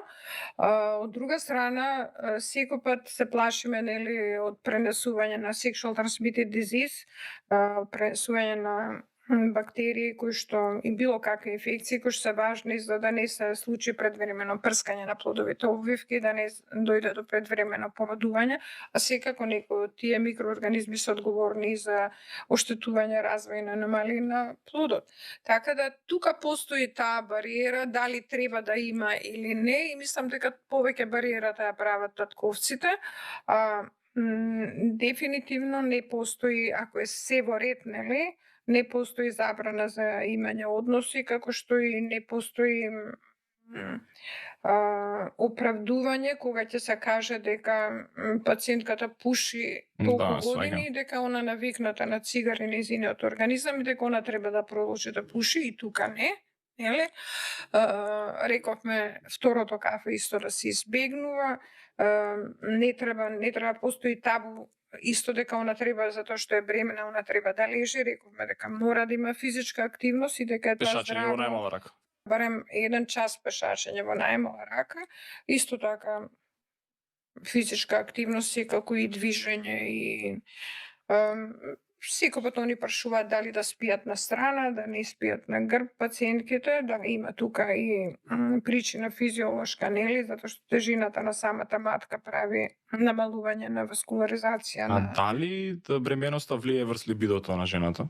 Од друга страна, секој пат се плашиме, нели, од пренесување на sexual transmitted disease, пренесување на бактерии кои што и било какви инфекции кои што се важни за да не се случи предвремено прскање на плодовите обвивки, да не дојде до предвремено породување, а секако некои од тие микроорганизми се одговорни за оштетување развој на аномалии на плодот. Така да тука постои таа бариера, дали треба да има или не, и мислам дека повеќе бариерата ја прават татковците. Дефинитивно не постои, ако е се во ред, нели, не постои забрана за имање односи, како што и не постои оправдување кога ќе се каже дека пациентката пуши толку години, дека она навикната на цигари нејзиниот организам и дека она треба да продолжи да пуши, и тука не. Нели? Рековме второто кафе исто да се избегнува, не треба постои табу исто дека она треба, затоа што е бремена, она треба да лежи, рековме дека мора да има физичка активност и дека е тоа Пешачење во најмала здраво. рака. Барем 1 час пешачење во најмала рака, исто така физичка активност секако и движење и секој пат они прашуваат дали да спијат на страна, да не спијат на грб пациентките, да има тука и причина физиолошка, нели, затоа што тежината на самата матка прави намалување на васкуларизација на... А дали бременоста влие врз либидото на жената?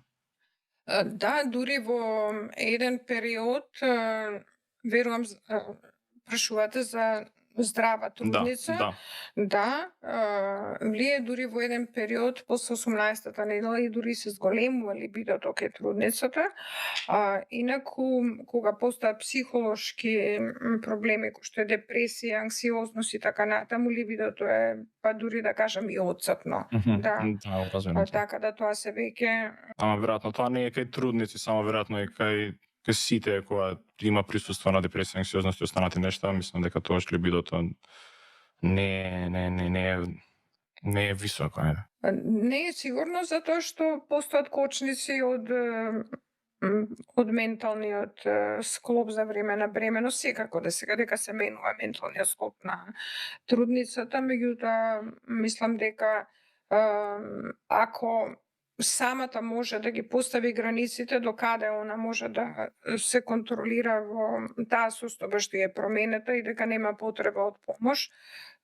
Да, дури во еден период, верувам, прашувате за здрава трудница. Да, влие дури во еден период после 18-та недела и дури се зголемува либидото кај трудницата. Инаку, кога постојат психолошки проблеми, кои што е депресија, анксиозност и така натаму, либидото е, па дури да кажам, и отсутно. Да, разумем. така да тоа се веќе... Ама веројатно тоа не е кај трудници, само веројатно е кај сите кога има присуство на депресија, анксиозност и останати нешта, мислам дека тоаш либидото не е високо, ајде. Не е сигурно, затоа што постојат кочници од менталниот склоп за време на бременост, секако дека се менува менталниот склоп на трудницата, меѓутоа мислам дека ако самата може да ги постави границите до каде она може да се контролира во таа состојба што е променета и дека нема потреба од помош,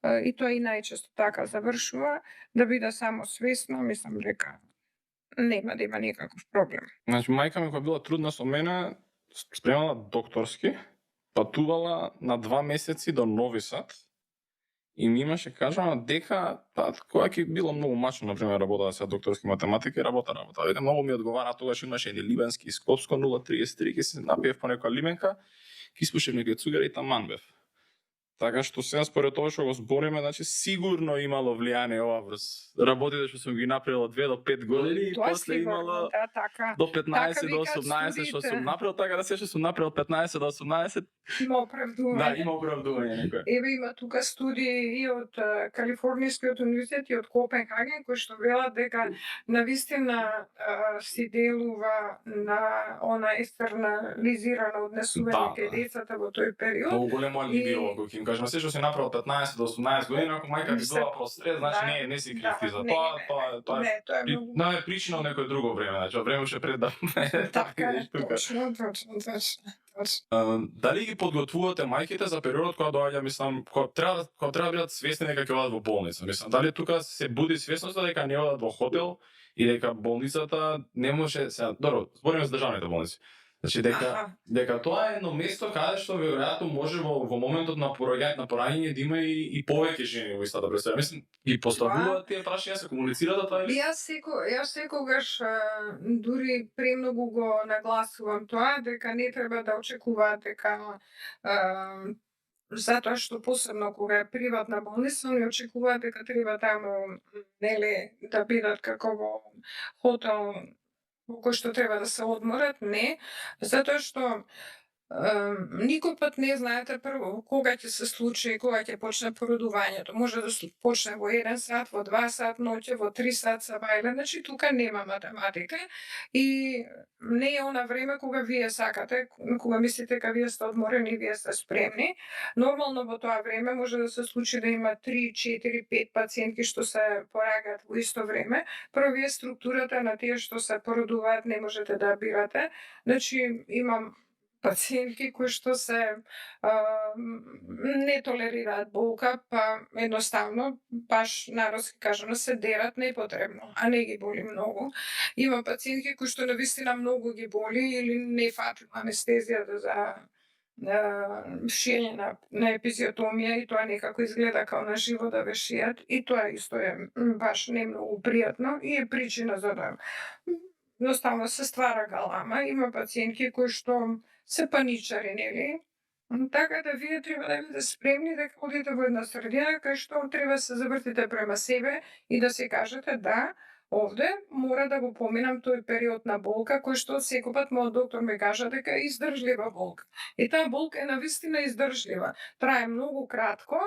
и тоа и најчесто така завршува, да биде само свесно, мислам дека нема да има никаков проблем. Значи, мајка ми која била трудна со мене, спремала докторски, патувала на 2 месеци до Нови Сад и ми имаше кажано дека кога ќе било многу мачно, например, работела сега докторски математика и работа. Видите, многу ми одговара, тогаш имаше едни либенски и скопско 0,33, ќе се напиев по некоја либенка, ќе испушев некој цугер и таман бев. Така што сега според тоа што го збориме, значи сигурно имало влијание ова врз работите што сум ги направила 2 до 5 години и после имало да, така, до 15 до 18 што сум направил, така да се што сум направил 15 до 18 Има оправдување. Да, има оправдување некој. Еве има тука студии и од Калифорнијскиот универзитет и од Копенхаген кои што велат дека навистина си делува на она екстернализирано однесување кај децата во тој период. Многу големо алиби И- ово кој ќе им кажеме се што си направил 15 до 18 години, ако мајка ти била под стрес, значи не си крив ти за тоа, не, тоа е И многу. на причина од некој друго време, значи од време ше пред да Така е, тука. точно. Дали ги подготвувате мајките за периодот кога доаѓа, мислам, кога треба да бидат свесни дека ќе одат во болница? Мислам, дали тука се буди свесноста дека не одат во хотел и дека болницата не може се, добро, збориме за државните болници. Значи дека тоа е едно место каде што веројатно може во моментот на пораѓање да има и повеќе жени во истата представа. Мислам, и поставуваат тие прашања, се комуницираат тоа или? Јас секогаш дури премногу го нагласувам тоа дека не треба да очекуваат дека затоа што посебно кога е приватна болница, не очекуваат дека треба таму да бидат како во хотел во кој што треба да се одморат, не, затоа што никој пат не знаете прво кога ќе се случи, кога ќе почне породувањето. Може да се почне во 1 сат, во 2 сат ноќе, во 3 сат сабајле, значи тука нема математика и не е она време кога вие сакате, кога мислите дека вие сте одморени и вие сте спремни. Нормално во тоа време може да се случи да има 3, 4, 5 пациентки што се пораѓаат во исто време. Прво вие структурата на тие што се породуваат не можете да бирате. Значи имам пациентки кои што се не толерираат болка, па едноставно, баш народски кажано, се дерат непотребно, а не ги боли многу. Има пациентки кои што навистина многу ги боли или не фатила анестезијата за шиење на епизиотомија и тоа некако изгледа као на живо да ве шијат и тоа исто е баш не многу пријатно и е причина за да едноставно се ствара галама. Има пациентки кои што се паничари, нели? Така да вие треба да бидете спремни дека одите во една средина кај што треба да се завртите према себе и да се кажете да, овде мора да го поминам тој период на болка кој што секој пат мојот доктор ми кажа дека е издржлива болка. И таа болка е навистина издржлива. Трае многу кратко,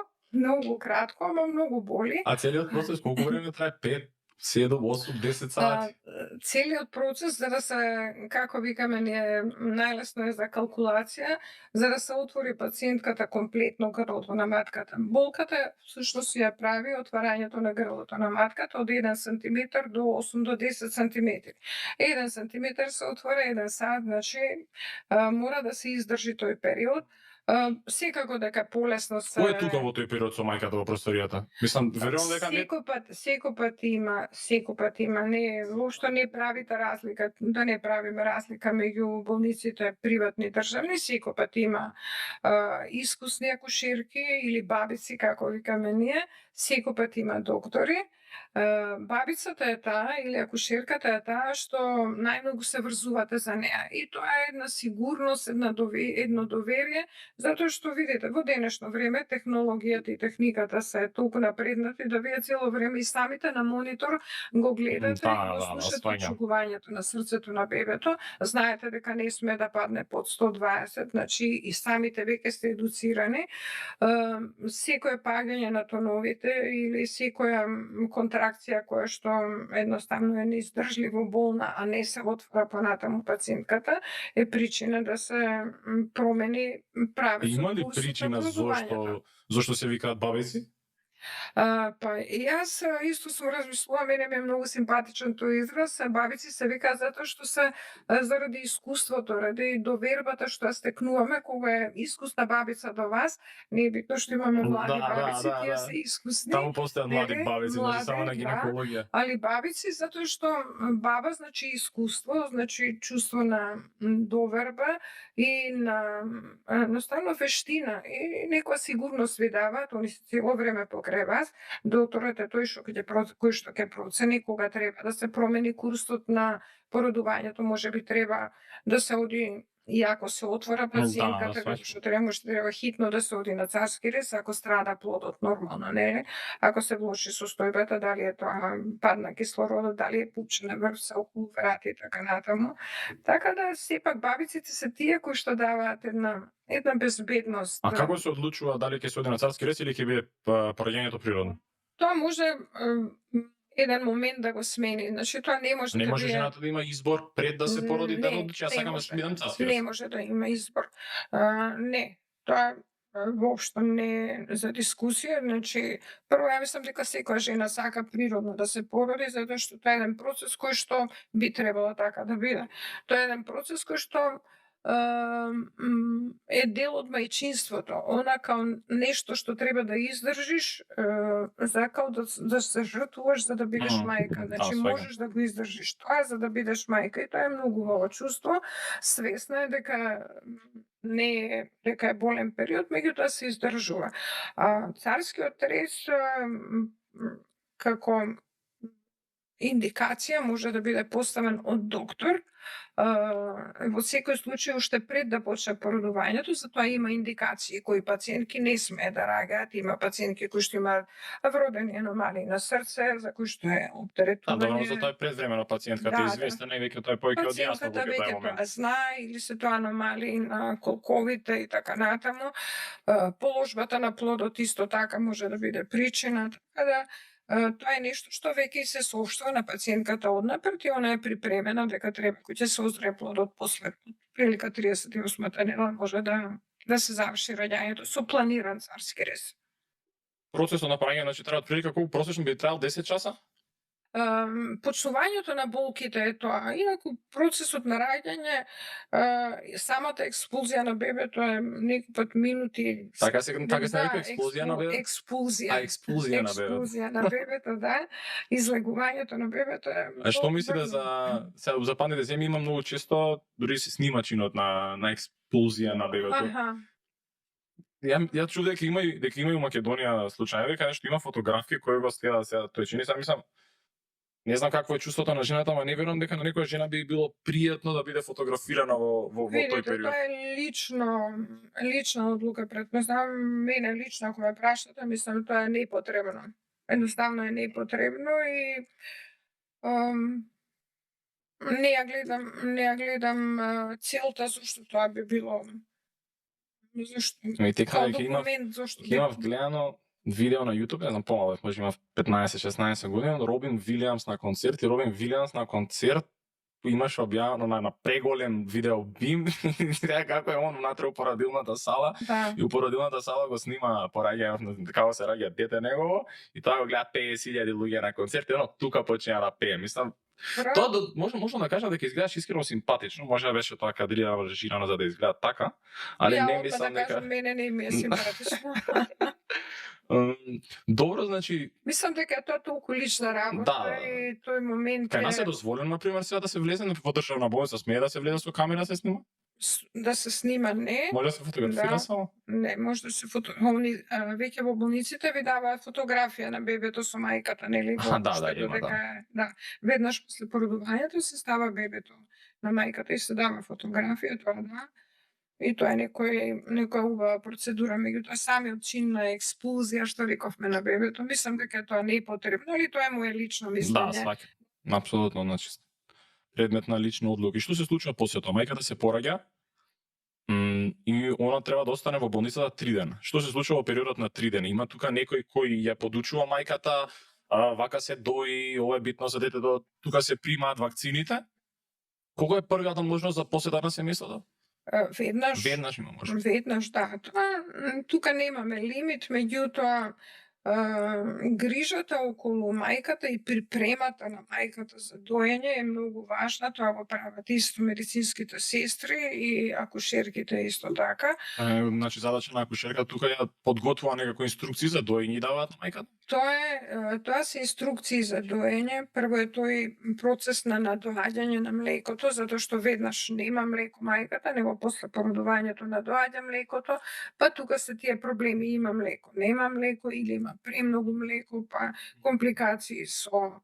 ама многу боли. А целиот процес колку време трае? 5, 7, 8, 10 сати? Целиот процес, за да се, како викаме ние, најлесно е за калкулација, за да се отвори пациентката комплетно грлото на матката. Болката всушност ја прави отварањето на грлото на матката од 1 сантиметар до 8 до 10 сантиметри. 1 сантиметар се отвора 1 сат, значи мора да се издржи тој период. Секако дека полесно се... Кој е тука во тој период со мајката во просторијата? Мислам, верувам дека не... Секој пат има, не, воопшто не правите разлика, да не правиме разлика меѓу болниците приватни и државни, секој пат има искусни акушерки или бабици, како викаме ние, секој пат има доктори. Бабицата е таа или акушерката е таа што најмногу се врзувате за неа. И тоа е една сигурност, едно доверие, затоа што видите, во денешно време технологијата и техниката се толку напреднати да вие цело време и самите на монитор го гледате и го слушате чукувањето на срцето на бебето. Знаете дека не сме да падне под 120, значи и самите веќе сте едуцирани. Секое пагање на тоновите или секоја контракција која што едноставно е неиздржливо болна, а не се отвора понатаму пациентката, е причина да се промени правецот. Има ли причина зошто се викаат бабици? Па јас исто сум размислувала, мене ми е многу симпатичен тој израз. Бабици се викаат затоа што се заради искуството, ради довербата што ја стекнуваме кога е искусна бабица до вас. Не е битно што имаме млади бабици, тие се искусни. Таму постојат млади бабици, значи само на гинекологија. Али бабици затоа што баба значи искуство, значи чувство на доверба и на едноставно вештина и некоја сигурност ви даваат, они се цело време покрај вас. Докторот е тој кој што ќе процени кога треба да се промени курсот на породувањето, можеби треба да се оди И ако се отвора пациентката, сваќам. како што треба хитно да се оди на царски рез, ако страда плодот нормално, нели? Ако се влоши состојбата, дали е тоа пад на кислородот, дали е пупчена врвса околу врати и така натаму. Така да сепак бабиците се тие кои што даваат една безбедност. А како се одлучува дали ќе се оди на царски рез или ќе биде пораѓањето природно? Тоа може еден момент да го смени. Значи тоа не може Не да може биде... жената да има избор пред да се породи да одлучи, ја не сакам да може. се бидам царски Не рез. може да има избор. Не, тоа воопшто не за дискусија. Значи, прво ја мислам дека секоја жена сака природно да се породи, затоа што тоа е еден процес кој што би требало така да биде. Тоа е еден процес кој што е дел од мајчинството, она као нешто што треба да издржиш, закао да се жртвуваш за да бидеш мајка. Значи сваќам. можеш да го издржиш тоа за да бидеш мајка и тоа е многу убаво чувство. Свесна е дека не е дека е болен период, меѓутоа се издржува. Царскиот рез како индикација може да биде поставен од доктор. Во секој случај уште пред да почне породувањето, затоа има индикации кои пациентки не смее да раѓаат, има пациентки кои што имаат вродени аномалии на срце, за кои што е оптеретување. Добро, за тоа е предвремено пациентката е известена и веќе тоа е повеќе од јасно во Пациентката кој веќе момент. тоа знае или се тоа аномалии на колковите и така натаму. Положбата на плодот исто така може да биде причина, така да тоа е нешто што веќе се соопштува на пациентката однапред и она е припремена дека треба кој ќе се оздрее плодот после прилика 38-та недела може да се заврши раѓањето со планиран царски рез. Процесот на праѓање, значи треба прилика колку просечно би требал 10 часа? Почнувањето на болките е тоа. Инаку процесот на раѓање, самата експулзија на бебето е некој пат минути. Така се нарека експлозија на бебето? Експулзија. Експулзија на бебето. Експулзија на бебето, да. Излегувањето на бебето е. А што мислите за западните земји има многу често дури се снима чинот на експулзија на бебето. Аха. Ја чув дека има и у Македонија случаеви каде што има фотографии кои го следат сега тој чини се мислам. Не знам какво е чувството на жената, ама не верувам дека на некоја жена би било пријатно да биде фотографирана во тој период. Тоа е лична одлука, претпоставам, мене лично ако ме прашате, мислам тоа е непотребно. Едноставно е непотребно и не ја гледам целта зашто тоа би било. Зашто? И така дека имав гледано видео на YouTube, не знам помалку, може има 15-16 години, Робин Вилијамс на концерт и Робин Вилијамс на концерт имаше објавено на преголем видео бим како е он внатре у порадилната сала и у порадилната сала го снима пораѓање како се раѓа дете негово и тоа го гледа 50.000 луѓе на концерт и тука почина да пее. Мислам тоа можам да кажам дека изгледаш искрено симпатично, може да беше тоа кадрирано, режисирано за да изгледа така, али не мислам дека мене не ми е симпатично. Добро, значи мислам дека тоа толку лична работа и тој момент кај нас е дозволено на пример сега да се влезе во државна болница, смее да се влезе со камера да се снима? Да се снима не. Може да се фотографира само? Не, може да се веќе во болниците ви даваат фотографија на бебето со мајката, нели? Да. Веднаш после породувањето се става бебето на мајката и се дава фотографија, тоа да. И тоа е некоја убава процедура, меѓутоа самиот чин на експулзија што рековме на бебето, мислам дека тоа не е потребно, или тоа е моје лично мислење. Да, сваќам. Апсолутно, значи предмет на лична одлука. И што се случува после тоа? Мајката се пораѓа и она треба да остане во болницата 3 дена. Што се случува во периодот на 3 дена? Има тука некој кој ја подучува мајката, вака се дои, ова е битно за детето, тука се примаат вакцините. Колку е првата можност за посета на семејството? Веднаш има можност. Веднаш, да. Тука немаме лимит, меѓутоа грижата околу мајката и припремата на мајката за доење е многу важна. Тоа го прават исто медицинските сестри и акушерките исто така. Значи задача на акушерка тука ја подготвува некако инструкции за доење и даваат на мајката? Тоа се инструкции за доење. Прво е тој процес на надоаѓање на млекото, затоа што веднаш нема млеко мајката, него после породувањето надоаѓа млекото, па тука се тие проблеми, има млеко, нема млеко или има премногу млеко, па компликации со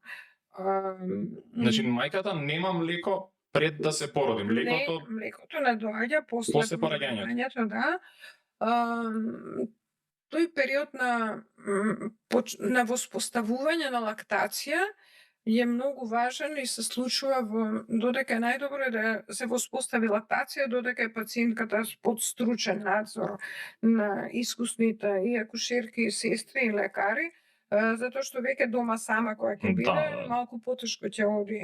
Значи мајката нема млеко пред да се породи. Млекото млекото не доаѓа после После пораѓањето. пораѓањето, да. Тој период на воспоставување на лактација е многу важен и се случува додека е најдобро да се воспостави лактација, додека е пациентката под стручен надзор на искусните и акушерки, и сестри, и лекари, затоа што веќе дома сама која ќе биде, малку потешко ќе оди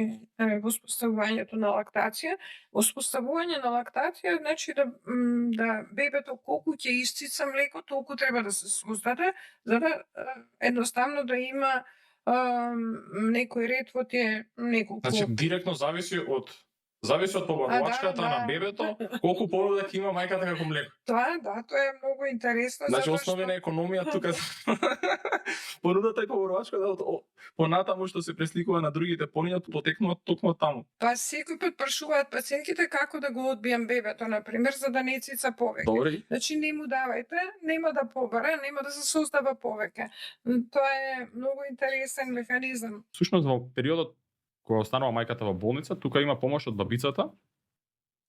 воспоставувањето на лактација. Воспоставување на лактација значи да бебето колку ќе истица млеко, толку треба да се создаде, за да едноставно да има некој ред во тие неколку. Значи директно зависи од побарувачката на бебето, колку порода ќе има мајката како млеко. Тоа е многу интересно. Значи основи на економија тука породата и побарувачката понатаму што се пресликува на другите полиња потекнуваат токму од таму. Па секој пат прашуваат пациентите како да го одбијам бебето, например, за да не цица повеќе. Добре. Значи не му давајте, нема да побара, нема да се создава повеќе. Тоа е многу интересен механизам. Всушност во периодот кога останува мајката во болница, тука има помош од бабицата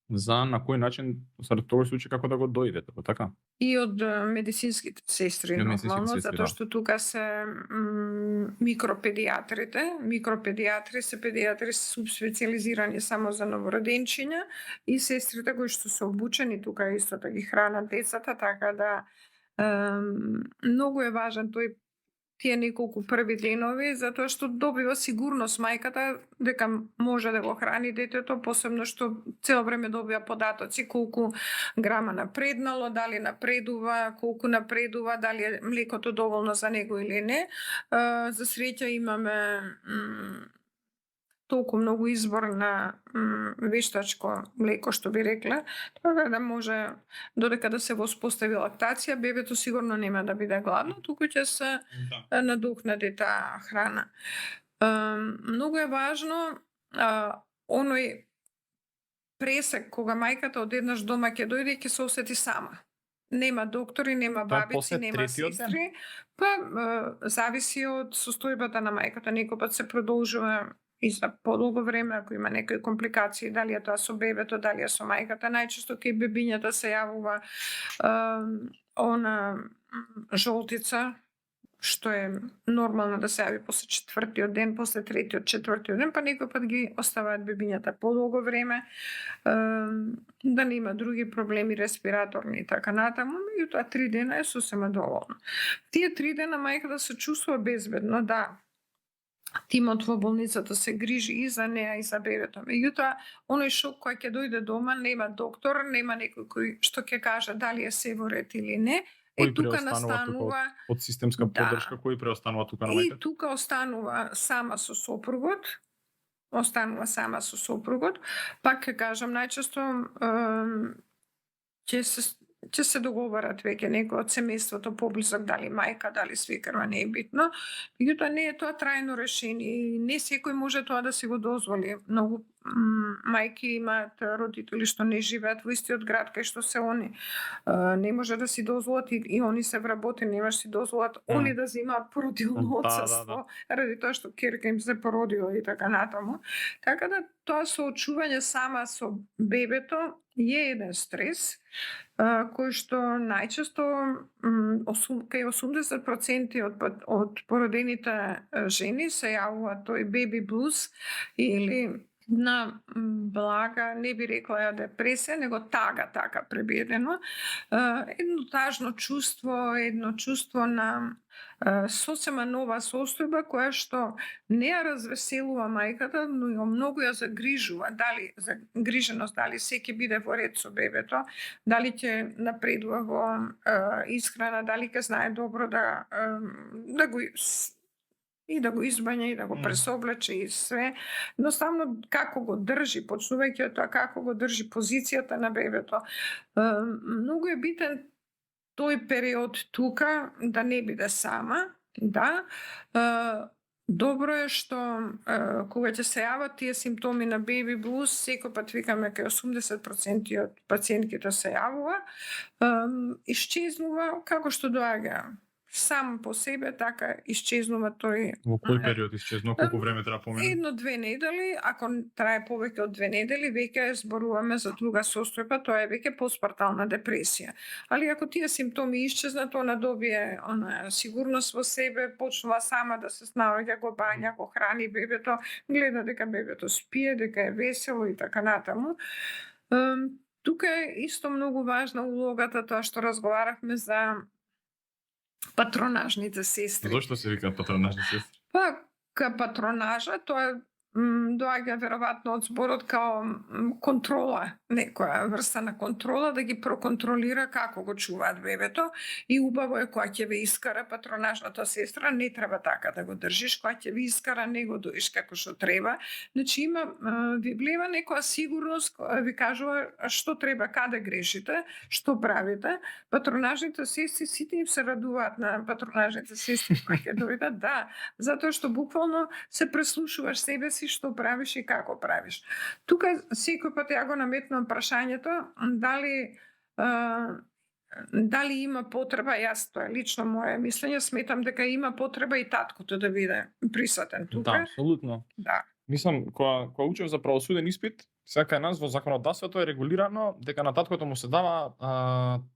за на кој начин, во тој случај како да го доидете, така? И од медицинските сестри, нормално, затоа што тука се микропедиатрите. Микропедиатри се педиатри субспециализирани само за новороденчиња и сестрите кои што се обучени тука исто да ги хранат децата, така да многу е важен тие неколку први денови, затоа што добива сигурност мајката дека може да го храни детето, посебно што цело време добива податоци колку грама напреднало, дали напредува, колку напредува, дали е млекото доволно за него или не. За среќа имаме толку многу избор на вештачко млеко, што би рекла, така да може додека да се воспостави лактација, бебето сигурно нема да биде гладно, туку ќе се надухнаде таа храна. Многу е важно оној пресек кога мајката одеднаш дома ќе дојде и ќе се осети сама. Нема доктори, нема бабици, нема сестри. Па зависи од состојбата на мајката. Некој пат се продолжува и за подолго време, ако има некои компликации, дали е тоа со бебето, дали е со мајката. Најчесто кај бебињата се јавува жолтица, што е нормално да се јави после 4-тиот ден, после 3-тиот, 4-тиот ден, па некој пат ги оставаат бебињата подолго време, да не има други проблеми респираторни и така натаму, меѓутоа 3 дена е сосема доволно. Тие 3 дена мајката се чувствува безбедно, да. Тимот во болницата се грижи и за неа и за бебето. Меѓутоа, оној шок кој ќе дојде дома, нема доктор, нема некој кој што ќе каже дали е се во ред или не. Тука настанува од системска поддршка, кој преостанува тука на мајката? И тука останува сама со сопругот. Пак ќе кажам, најчесто ќе се договорат веќе некој од семејството поблизок, дали мајка, дали свекрва, не е битно. Меѓутоа не е тоа трајно решение и не секој може тоа да си го дозволи. Многу мајки имаат родители што не живеат во истиот град кај што се они. Не може да си дозволат и они се вработени, не може да си дозволат они да земаат породилно отсуство, ради тоа што ќерка им се породила и така натаму. Така да тоа соочување сама со бебето е еден стрес, кој што најчесто кај 80% од породените жени се јавува тој беби блуз или на блага, не би рекла ја депресија, него тага така преведено. Едно тажно чувство, едно чувство на сосема нова состојба која што не ја развеселува мајката, но ја многу ја загрижува, дали загриженост, дали се ќе биде во ред со бебето, дали ќе напредува во исхрана, дали ќе знае добро да го избања и да го пресоблече и све. Едноставно како го држи, почнувајќи од тоа како го држи позицијата на бебето. Многу е битен тој период тука да не биде сама, да. Добро е што кога ќе се јават тие симптоми на беби блуз, секој пат викаме кај 80% од пациентките се јавува, исчезнува како што доаѓа. сам по себе така исчезнува тој. Во кој период исчезнува? Колку време треба помине? 1-2 недели, ако трае повеќе од 2 недели, веќе зборуваме за друга состојба, тоа е веќе постпартална депресија. Али ако тие симптоми исчезнат, она добие сигурност во себе, почнува сама да се снаоѓа, го бања, го храни бебето, гледа дека бебето спие, дека е весело и така натаму. Тука е исто многу важна улогата, тоа што разговаравме за патронажните сестри. Зошто се викаат патронажни сестри? Па, патронажа, тоа доаѓа веројатно од зборот као контрола, некоја врста на контрола, да ги проконтролира како го чуваат бебето и убаво е кога ќе ве искара патронажната сестра, не треба така да го држиш, кога ќе ве искара не го доиш како што треба. Значи има ви влева некоја сигурност, ви кажува што треба, каде грешите, што правите. Патронажните сестри сите им се радуваат на патронажните сестри кога ќе дојдат, да, затоа што буквално се преслушуваш себе си што правиш и како правиш. Тука секој пат ја го наметнам прашањето дали има потреба, јас тоа е лично моје мислење, сметам дека има потреба и таткото да биде присутен тука. Да, апсолутно. Да. Мислам, кога учев за правосуден испит, сега кај нас во законодавството е регулирано дека на таткото му се дава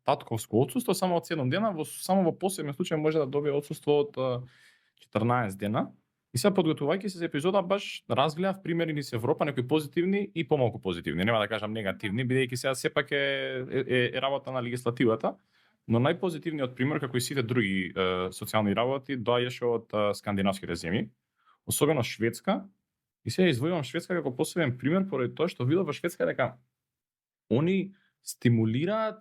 татковско отсуство само од 7 дена, само во посебен случај може да добие отсуство од 14 дена. И сега подготвувајќи се за епизода баш разгледав примери низ Европа, некои позитивни и помалку позитивни, нема да кажам негативни, бидејќи сега сепак е работа на легислативата, но најпозитивниот пример, како и сите други социјални работи, доаѓаше од скандинавските земји, особено Шведска. И сега извојувам Шведска како посебен пример поради тоа што видов во Шведска дека они стимулираат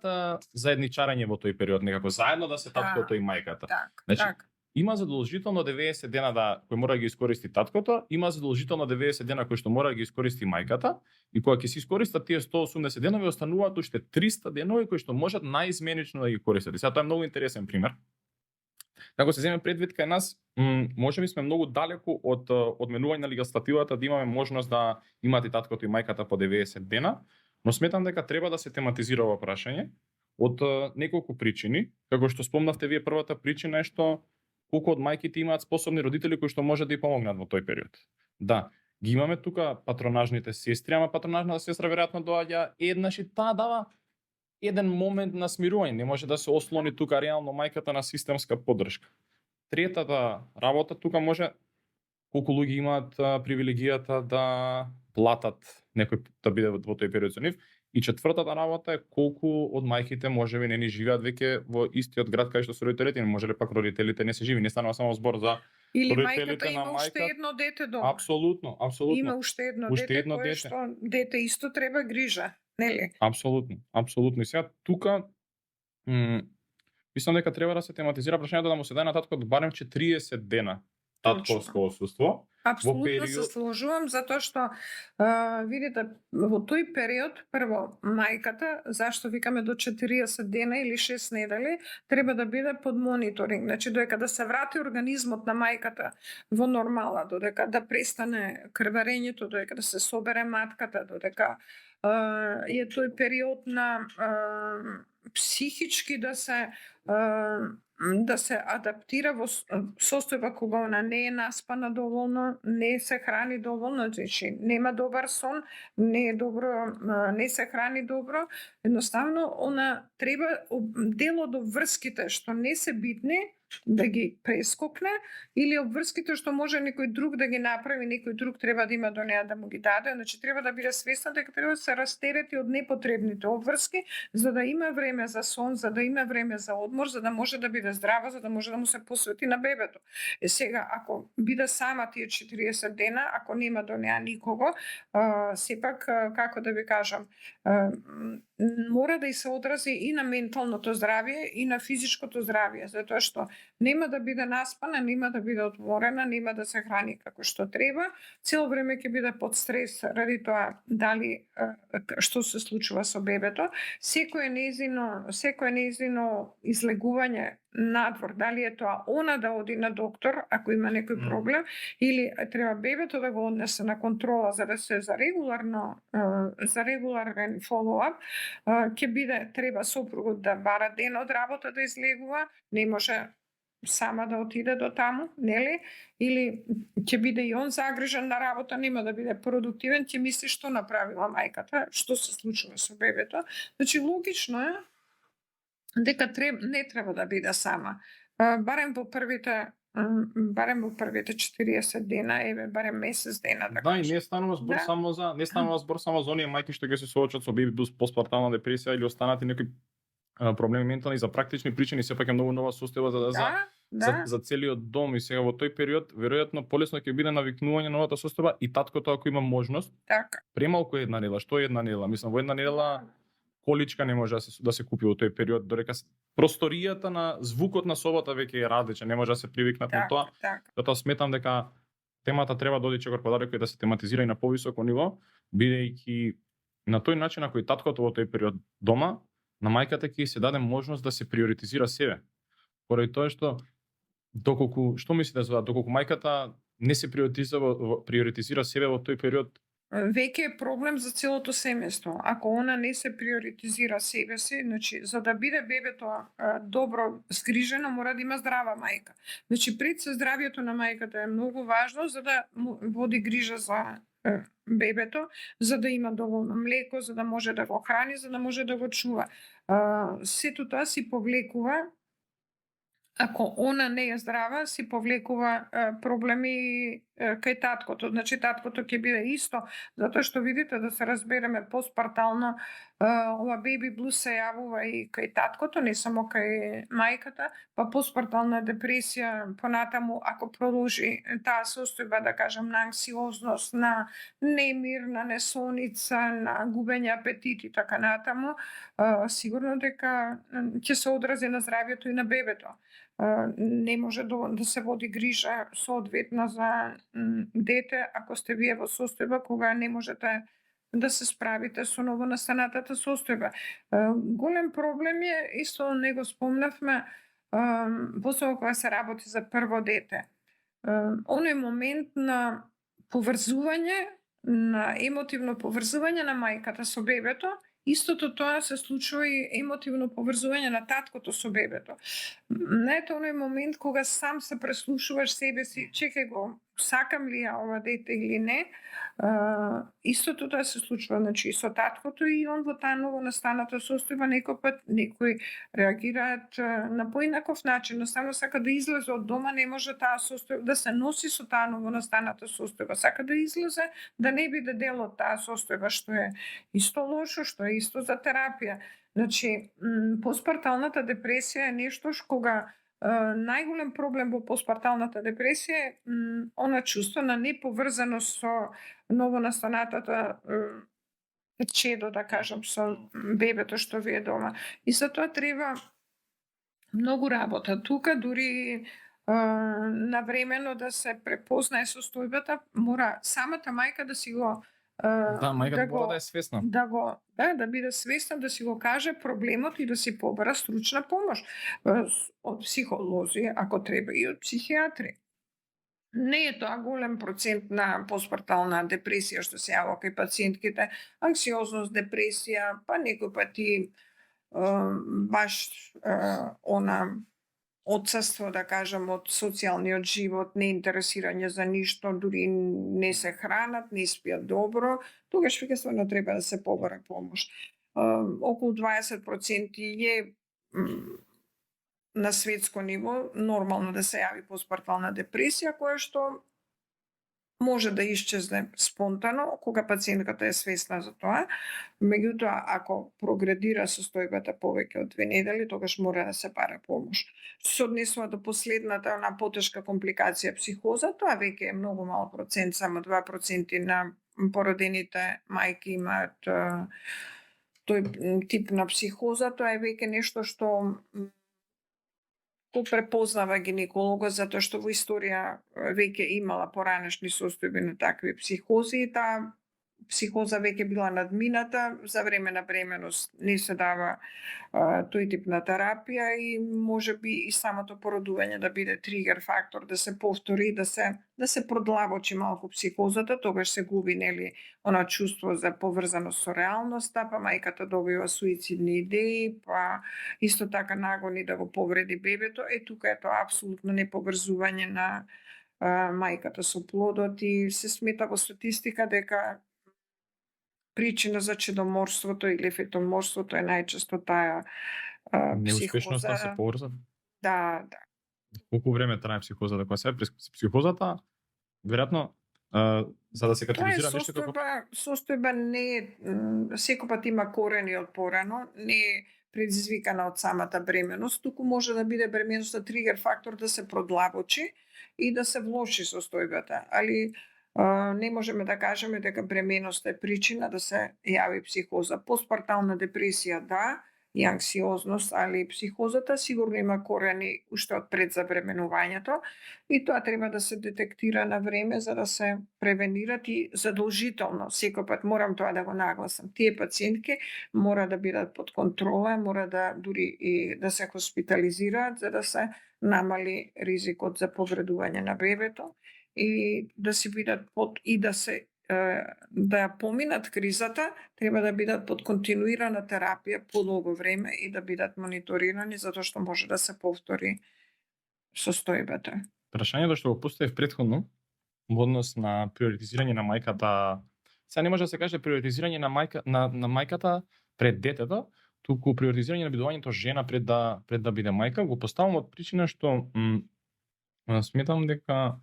заедничарење во тој период, некако заедно да се таткото и мајката. Значи, има задолжително 90 дена кој мора да ги искористи таткото, има задолжително 90 дена кој што мора да ги искористи мајката, и кога ќе се искористат тие 180 денови, остануваат уште 300 денови кои што можат наизменично да ги користат. И сега тоа е многу интересен пример. Како се земе предвид кај нас, можеби сме многу далеку од одменување на легислативата да имаме можност да имат и таткото и мајката по 90 дена, но сметам дека треба да се тематизира ова прашање од неколку причини. Како што спомнавте вие, првата причина е што колку од мајките имаат способни родители кои што можат да ја помогнат во тој период. Да, ги имаме тука патронажните сестри, ама патронажната сестра веројатно доаѓа еднаш и таа дава еден момент на смирување, не може да се ослони тука реално мајката на системска поддршка. Третата работа тука може колку луѓе имаат привилегијата да платат некој да биде во тој период со нив. И четвртата работа е колку од мајките можеби не ни живеат веќе во истиот град кај што се родителите, можеле пак родителите не се живи, не станува само збор за или мајката има уште едно дете дома. Апсолутно. Има уште едно дете кое што дете исто треба грижа, нели? Апсолутно. И сега тука мислам дека треба да се тематизира прашањето да му се даде на таткот барем 40 дена татковско отсуство. Апсолутно се сложувам, затоа што видите, во тој период, прво, мајката, зашто викаме до 40 дена или 6 недели, треба да биде под мониторинг. Значи, додека да се врати организмот на мајката во нормала, додека да престане крварењето, додека да се собере матката, додека е тој период на психички да се адаптира во состојба кога она не е наспана доволно, не се храни доволно, значи нема добар сон, не е добро, не се храни добро, едноставно она треба дел од обврските што не се битни да ги прескокне или обврските што може некој друг да ги направи, некој друг треба да има до неа да му ги даде, значи треба да биде свесна дека треба да се растерети од непотребните обврски за да има време за сон, за да има време за одмор, за да може да биде здрава, за да може да му се посвети на бебето. Сега, ако биде сама тие 40 дена, ако нема до неа никого, сепак, како да ви кажам, мора да и се одрази и на менталното здравје и на физичкото здравје, затоа што нема да биде наспана, нема да биде отворена, нема да се храни како што треба, цело време ќе биде под стрес ради тоа дали што се случува со бебето. Секое нејзино излегување надвор, дали е тоа она да оди на доктор ако има некој проблем или треба бебето да го однесе на контрола за да се за регуларен follow-up, ќе биде треба сопругот да бара ден од работа да излегува, не може сама да отиде до таму, нели? Или ќе биде и он загрижен на работа, нема да биде продуктивен, ќе мисли што направила мајката, што се случува со бебето. Значи логично е дека не треба да биде сама. Барем во првите 40 дена, барем месец дена да Да, и кажем. не станува збор Да. само за оние мајки што ќе се соочат со беби блуз, постпартална депресија или останати некои проблеми ментални, за практични причини сепак е многу нова состојба за целиот дом. И сега во тој период веројатно полесно ќе биде навикнување на новата состојба и таткото ако има можност, Така. премалку е една недела, што е една недела? Мислам во една недела количка не може да се купи во тој период, додека просторијата на звукот на собата веќе е различен, не може да се привикнат на тоа. Така. Затоа сметам дека темата треба да оди чекор подалеку и да се тематизира и на повисоко ниво, бидејќи на тој начин ако и таткото во тој период дома, на мајката ќе се даде можност да се приоритизира себе. Поради тоа што што мислите за тоа, доколку мајката не се приоритизира себе во тој период, веќе е проблем за целото семејство. Ако она не се приоритизира себе си, значи за да биде бебето добро згрижено, мора да има здрава мајка. Значи пред се здравието на мајката е многу важно за да води грижа за бебето, за да има доволно млеко, за да може да го храни, за да може да го чува. Сето тоа си повлекува, ако она не е здрава, си повлекува проблеми кај таткото. Значи таткото ќе биде исто, затоа што видите да се разбереме постпартално, ова беби блуз се јавува и кај таткото, не само кај мајката, па постпартална депресија понатаму ако продолжи таа состојба, да кажам, на анксиозност, на немир, на несоница, на губење апетит и така натаму, сигурно дека ќе се одрази на здравјето и на бебето. Не може да се води грижа соодветна за дете ако сте вие во состојба кога не можете да се справите со новонастанатата состојба. Голем проблем е, исто не го спомнавме, посебно кога се работи за прво дете. Оној момент на поврзување, на емотивно поврзување на мајката со бебето, истото тоа се случува и емотивно поврзување на таткото со бебето. Знаете, оној момент кога сам се преслушуваш себе си, чекај го, сакам ли ја ова дете или не, истото тоа се случува, значи и со таткото и он во таа новонастаната состојба некој пат некои реагираат на поинаков начин, но само сака да излезе од дома, не може таа состојба да се носи со таа новонастаната состојба, сака да излезе, да не биде дел од таа состојба, што е исто лошо, што е исто за терапија. Значи, постпарталната депресија е нешто кога најголем проблем во постпарталната депресија е она чувство на неповрзаност со новонастанатата чедо, да кажам, со бебето што ви е дома. И за тоа треба многу работа. Тука дури навремено да се препознае состојбата, мора самата мајка да си го мајката мора да е свесна. Да биде свесна, да си го каже проблемот и да си побара стручна помош од психолози, ако треба и од психијатри. Не е тоа голем процент на постпартална депресија што се јавува кај пациентките, анксиозност, депресија, па некој пати баш она отсуство, да кажам, од социјалниот живот, неинтересирање за ништо, дури не се хранат, не спијат добро, тогаш веќе стварно треба да се побара помош. Околу 20% е на светско ниво нормално да се јави постпартална депресија, која што може да исчезне спонтано кога пациентката е свесна за тоа. Меѓутоа, ако прогредира состојбата повеќе од 2 недели, тогаш мора да се бара помош. Што се однесува до последната на потешка компликација психоза, тоа веќе е многу мал процент, само 2% на породените мајки имаат тој тип на психоза. Тоа е веќе нешто што го препознава гинекологот, затоа што во историја веќе имала поранешни состојби на такви психози и таа психоза веќе била надмината, за време на бременост не се дава тој тип на терапија и можеби и самото породување да биде тригер фактор, да се повтори, да се продлабочи малку психозата, тогаш се губи нели она чувство за поврзаност со реалноста, па мајката добива суицидни идеи, па исто така нагони да го повреди бебето. Тука е тоа апсолутно неповрзување на мајката со плодот и се смета во статистика дека причина за чедоморството или фетоморството е најчесто таа Неуспешноста се психоза. поврзана. Да. Колку време трае психозата? Кога се психозата, веројатно, за да се Тоа е катализира нешто како состојба не е, секој пат има корени од порано, не е предизвикана од самата бременост, туку може да биде бременоста тригер фактор да се продлабочи и да се влоши состојбата, али не можеме да кажеме дека бременоста е причина да се јави психоза. Постпартална депресија да, и анксиозност, али психозата сигурно има корени уште од пред забременувањето и тоа треба да се детектира на време за да се превенират и задолжително. Секој пат морам тоа да го нагласам. Тие пациентки мора да бидат под контрола, мора да дури и да се хоспитализираат за да се намали ризикот за повредување на бебето и да се бидат да поминат кризата, треба да бидат под континуирана терапија подолго време и да бидат мониторирани затоа што може да се повтори состојбата. Прашањето што го поставив претходно во однос на приоритизирање на мајката, сега не може да се каже приоритизирање на мајката пред детето, туку приоритизирање на бидувањето жена пред да биде мајка, го поставам од причина што сметам дека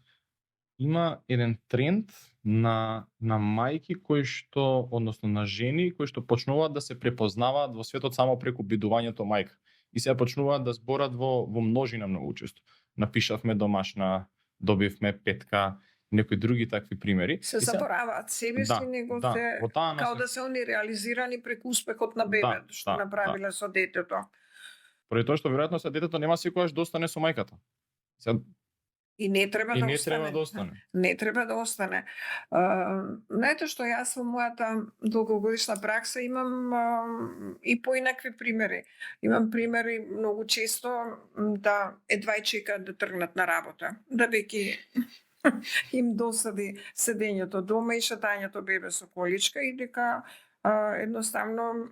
има еден тренд на мајки кои што, односно на жени кои што почнуваат да се препознаваат во светот само преку бидувањето мајка. И сега почнуваат да зборат во множина многу често. Напишавме домашна, добивме петка, некои други такви примери. Се забораваат себе си, него се као да се они реализирани преку успехот на бебето, што направиле со детето. Поради тоа што веројатно се детето нема секогаш да остане со мајката. И не треба да остане. Не треба да остане. Знаете што јас во мојата долгогодишна пракса имам и поинакви примери. Имам примери многу често да едва чекаат да тргнат на работа, да веќе им досади седењето дома и шатањето бебе со количка и дека едноставно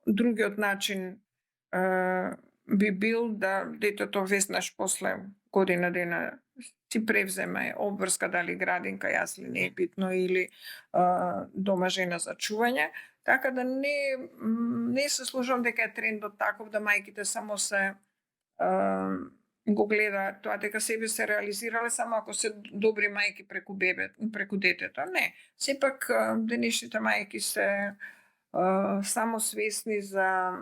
другиот начин би бил да детето веднаш после година дена си превземе обврска, дали градинка, јасли, не е битно, или дома жена за чување. Така да не се служам дека е трендот таков да мајките само се го гледа тоа дека себе се реализирале само ако се добри мајки преку детето. Не. Сепак денешните мајки се само свесни за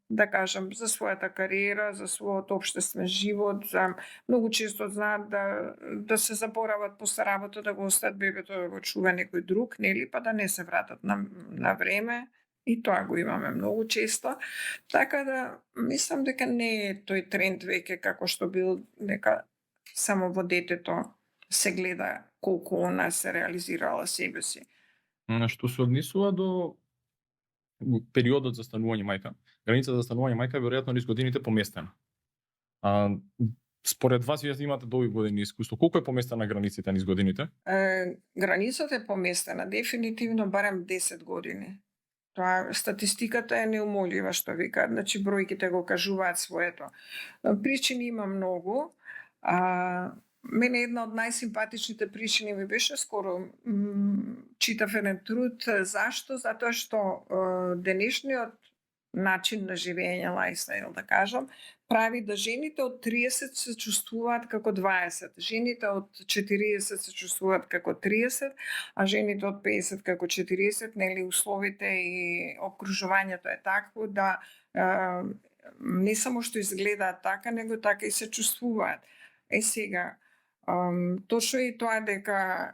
да кажам, за својата кариера, за својот општествен живот, за многу често знаат да се заборават после работа да го остават бебето да го чува некој друг, нели, па да не се вратат на време. И тоа го имаме многу често. Така да мислам дека не е тој тренд веќе како што бил дека само во детето се гледа колку она се реализирала себе си. Што се однесува до периодот за станување мајка, границата за станување мајка веројатно низ годините поместена. Според вас вие имате долги години искуство. Колку е поместена границата низ годините? Границата е поместена дефинитивно барем 10 години. Тоа статистиката е неумолјива што викаат, значи бројките го кажуваат своето. Причини има многу. Мене една од најсимпатичните причини ми беше скоро читав еден труд. Зашто? Затоа што денешниот начин на живење, лајфстайл да кажам, прави да жените од 30 се чувствуваат како 20, жените од 40 се чувствуваат како 30, а жените од 50 како 40, нели условите и обкружувањето е такво да не само што изгледаат така, него така и се чувствуваат. Сега, точно и тоа дека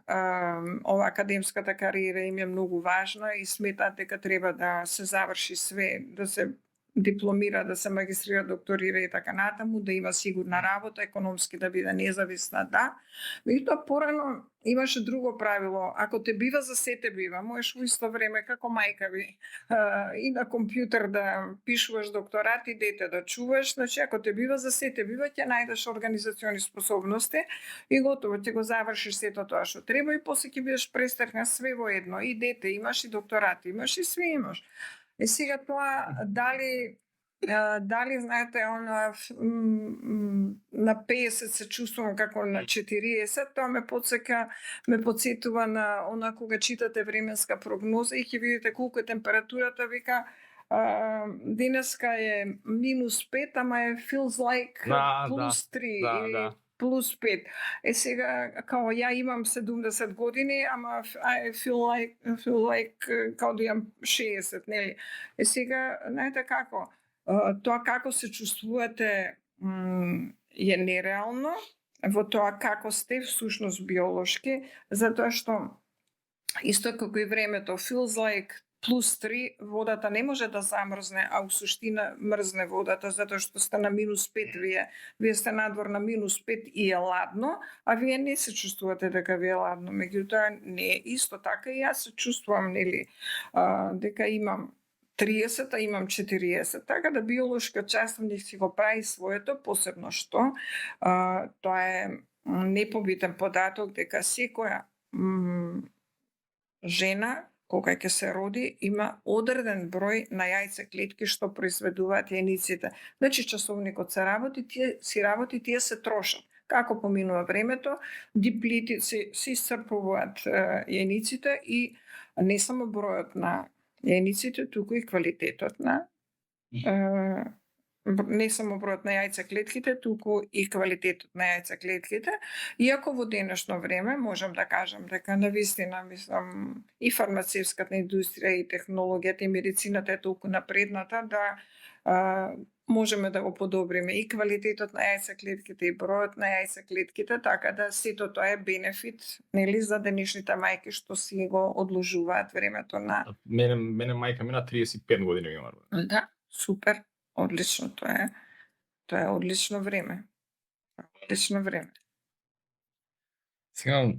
ова академската кариера им е многу важна и сметаат дека треба да се заврши све, да се дипломира, да се магистрира, докторира и така натаму, да има сигурна работа, економски да биде независна, да. Меѓутоа порано имаше друго правило. Ако те бива, за се те бива. Можеш во исто време како мајка ви и на компјутер да пишуваш докторат и дете да чуваш. Значи, ако те бива, за се те бива, ќе најдеш организациони способности и готово, ќе го завршиш сето тоа што треба и после ќе бидеш престрекна све во едно. И дете имаш, и докторат имаш, и све имаш. И сега тоа, дали знаете, на 50 се чувствувам како на 40, тоа ме потсетува на она кога читате временска прогноза и ќе видите колку е температурата, вика, денеска е -5, ама е feels like +3 или +5. Сега, као ја имам 70 години, ама I feel like као да имам 60, нели? Сега, знаете како, тоа како се чувствувате е нереално во тоа како сте всушност биолошки, затоа што исто како и времето feels like +3, водата не може да замрзне, а у суштина мрзне водата, затоа што сте на -5 вие сте надвор на -5 и е ладно, а вие не се чувствувате дека ви е ладно. Меѓутоа не е исто така и јас се чувствувам, нели, дека имам 30, а имам 40, така да биолошка часовник си го прави своето, посебно што тоа е непобитен податок дека секоја жена кога ќе се роди, има одреден број на јајцеклетки што произведуваат јајниците. Значи часовникот се работи, тие се трошат. Како поминува времето, диплити се исцрпуваат јајниците и не само бројот на јајниците, туку и квалитетот на не само бројот на јајцеклетките, туку и квалитетот на јајцеклетките. Иако во денешно време можам да кажам дека навистина, мислам, и фармацевската индустрија, и технологијата, и медицината е толку напредната да можеме да го подобриме и квалитетот на јајцеклетките и бројот на јајцеклетките, така да сето тоа е бенефит, нели, за денешните мајки што си го одложуваат времето на... Мене мајка мина 35 години ми има. Да, супер. Одлично, тоа е одлично време. Одлично време. Сега,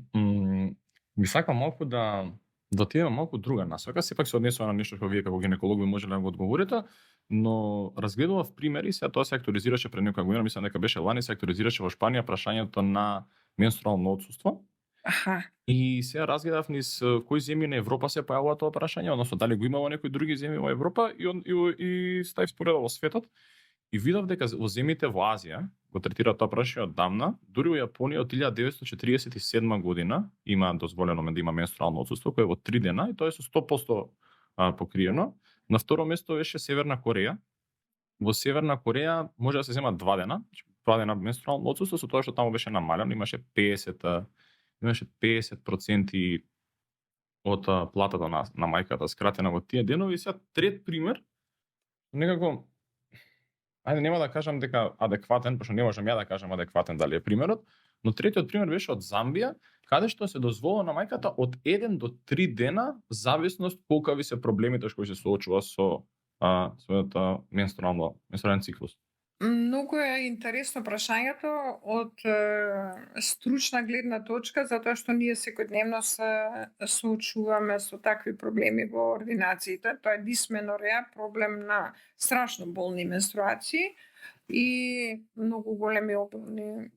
би сакал малку да отидеме малку друга насока, сепак се однесува на нешто што вие како гинеколог би можеле да го одговорите, но разгледував примери, сега тоа се актуализираше пред некоја година, мислам дека беше лани, се актуализираше во Шпанија прашањето на менструално отсуство. Аха. И сега разгледав низ кои земји на Европа се појавува тоа прашање, односно дали го има во некои други земји во Европа и ставив споредба во светот и видов дека во земјите во Азија го третира тоа прашање оддавна, дури во Јапонија од 1947 година има дозволено да има менструално отсуство кое е во 3 дена и тоа е со 100% покриено. На второ место беше Северна Кореја. Во Северна Кореја може да се зема 2 дена, 2 дена менструално отсуство, со тоа што таму беше намалено, имаше 50% од платата на мајката скратена во тие денови. И сега трет пример, некако, ајде нема да кажам дека адекватен, пошто не можам ја да кажам адекватен дали е примерот, но третиот пример беше од Замбија, каде што се дозволува на мајката од 1 до 3 дена, зависност колкави се проблемите што се соочува со својот менструален циклус. Многу е интересно прашањето од стручна гледна точка, затоа што ние секојдневно се соочуваме со такви проблеми во ординациите. Тоа е дисменореја, проблем на страшно болни менструации и многу големи обилни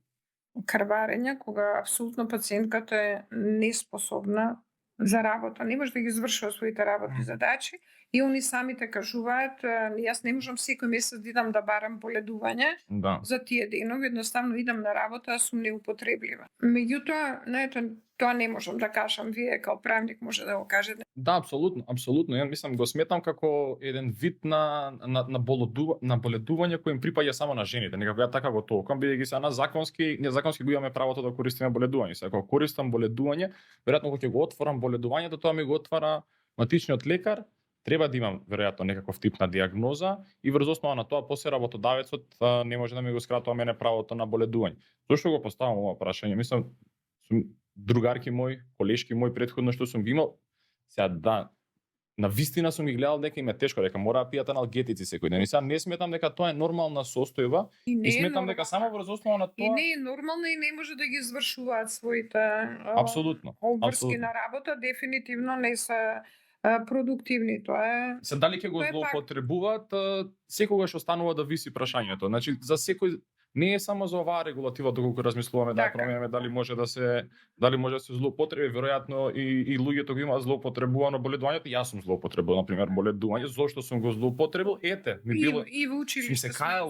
крварења, кога апсолутно пациентката е неспособна за работа, не може да ги извршува своите работни задачи и они самите кажуваат, јас не можам секој месец да идам да барам боледување за тие денови, едноставно идам на работа, а сум неупотреблива. Меѓутоа, тоа не можам да кажам, вие како правник може да го кажете. Да, апсолутно. Ја мислам го сметам како еден вид на боледување кој им припаѓа само на жените. Некако ја така го толкам, бидејќи се на незаконски го имаме правото да користиме боледување. Сега кога користам боледување, веројатно кога ќе го отворам боледувањето, тоа ми го отвара матичниот лекар, треба да имам веројатно некаков тип на диагноза и врз основа на тоа после работодавецот не може да ми го скратува мене правото на боледување. Зошто го поставам ова прашање? Мислам, другарки мои, колешки мои претходно што сум ги имал, сега да, на вистина сум ги гледал дека им е тешко, дека мора да пијат аналгетици секој ден. И сега не сметам дека тоа е нормална состојба не и е сметам дека нормално. само врз основа на И тоа не е нормално и не може да ги извршуваат своите апсолутно, обврски апсолутно. на работа, дефинитивно не се продуктивни. Тоа е Се дали ќе го Тоа е пак- злоупотребуваат, секогаш останува да виси прашањето. Значи за секој не е само за оваа регулатива доколку размислуваме да ја Така. промениме дали може да се злоупотреби, веројатно и луѓето го имаат злоупотребувано боледувањето. Јас сум злоупотребувал на пример боледување, зошто сум го злоупотребил? Ете, ми било и во сум училиште. се кајал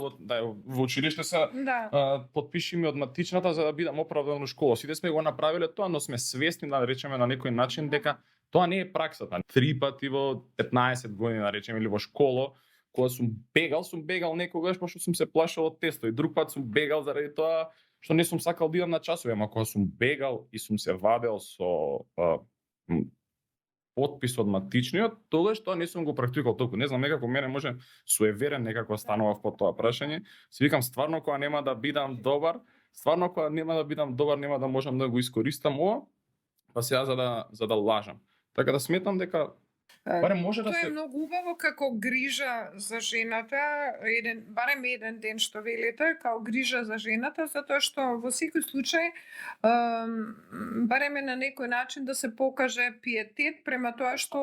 во училиште се Да. потпиши ми од матичната за да бидам оправдан во школа. Сите сме го направиле тоа, но сме свесни да речеме на некој начин дека тоа не е праксата. 3 пати во 15 години, да речеме, или во школа, кога сум бегал некогаш пошто сум се плашал од тесто, и друг пат сум бегал заради тоа што не сум сакал да идам на часови, ама кога сум бегал и сум се вадел со потпис од матичниот, тогаш тоа не сум го практикувал толку. Не знам, некако мене може суеверен некако станував по тоа прашање. Си викам стварно кога нема да бидам добар, нема да можам да го искористам ова, па сега за да лажам. Така да сметам дека барем може да Тоа се е многу убаво како грижа за жената, барем еден ден што велите, како грижа за жената, затоа што во секој случај барем е на некој начин да се покаже пиетет према тоа што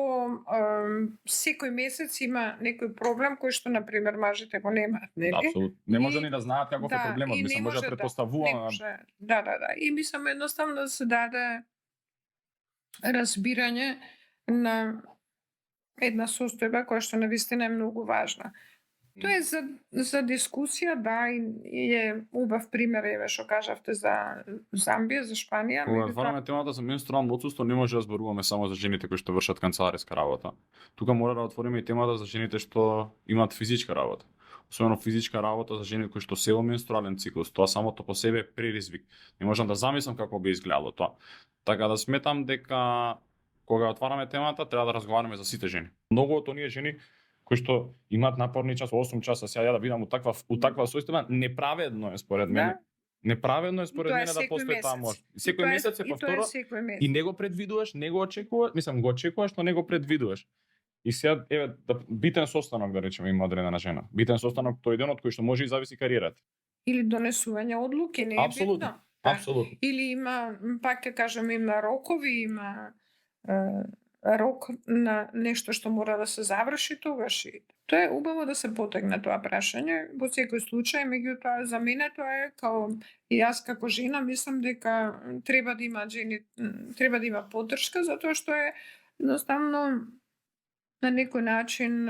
секој месец има некој проблем кој што на пример мажите го немаат, нели? апсолутно не може И- ни да знаат каков е проблемот, и не мислам може да не претпоставуваме. може. Да. И мислам едноставно да се даде разбирање на една состојба која што навистина е многу важна. Тоа е за дискусија, да, и е убав пример, еве што кажавте за Замбија, за Шпанија. Кога меѓутоа- отвараме темата за менструално отсуство, не може да зборуваме само за жените кои што вршат канцелариска работа. Тука мора да отвориме и темата за жените што имаат физичка работа. Особено физичка работа за жени кои што се во менструален циклус, тоа самото по себе е предизвик. Не можам да замислам како би изгледало тоа. Така да сметам дека кога отвараме темата треба да разговараме за сите жени. Многу од оние жени кои што имаат напорни час 8 часа, сега ја да бидам у таква состојба, неправедно е според мене. Неправедно е според тоа е мене да секој постои таа месец. можност. Секој месец се И тоа повторува е секој месец. и не го предвидуваш, не го очекуваш, мислам го очекуваш, но не го предвидуваш. И сега еве битен состанок да речеме има одредена жена. Битен состанок тој ден од кој што може и зависи кариерата. Или донесување одлуки, не е Апсолутно. битно. Да. Апсолутно. Или има, пак ќе кажем, има рокови, има рок на нешто што мора да се заврши тогаш. И тоа е убаво да се потегне тоа прашање во секој случај, меѓутоа за мене тоа е као и јас како жена мислам дека треба да има жени, треба да има поддршка затоа што е едноставно на некој начин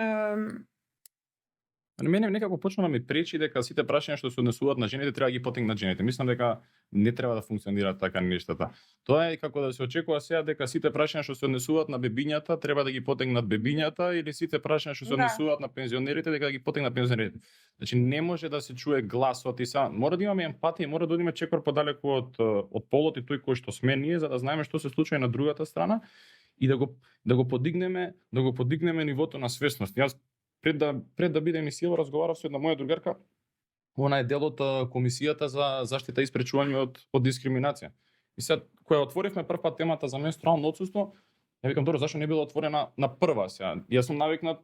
Мене некако почна да ми пречи дека сите прашања што се однесуваат на жените треба да ги потегнат жените. Мислам дека не треба да функционираат така нештата. Тоа е како да се очекува сега дека сите прашања што се однесуваат на бебињата треба да ги потегнат бебињата или сите прашања што се Да. однесуваат на пензионерите дека да ги потегнат пензионерите. Значи не може да се чуе гласот и са. Мора да имаме емпатија, мора да одиме чекор подалеку од полот и тој кој што сме ние за да знаеме што се случува и на другата страна и да го подигнеме нивото на свесност. Јас пред да бидем и сила разговарав со една моја другарка, она е дел од комисијата за заштита и спречување од дискриминација. И сега кога отворивме прв пат темата за менструално отсуство, ја викам добро, зашто не била отворена на прва сега? Јас сум навикнат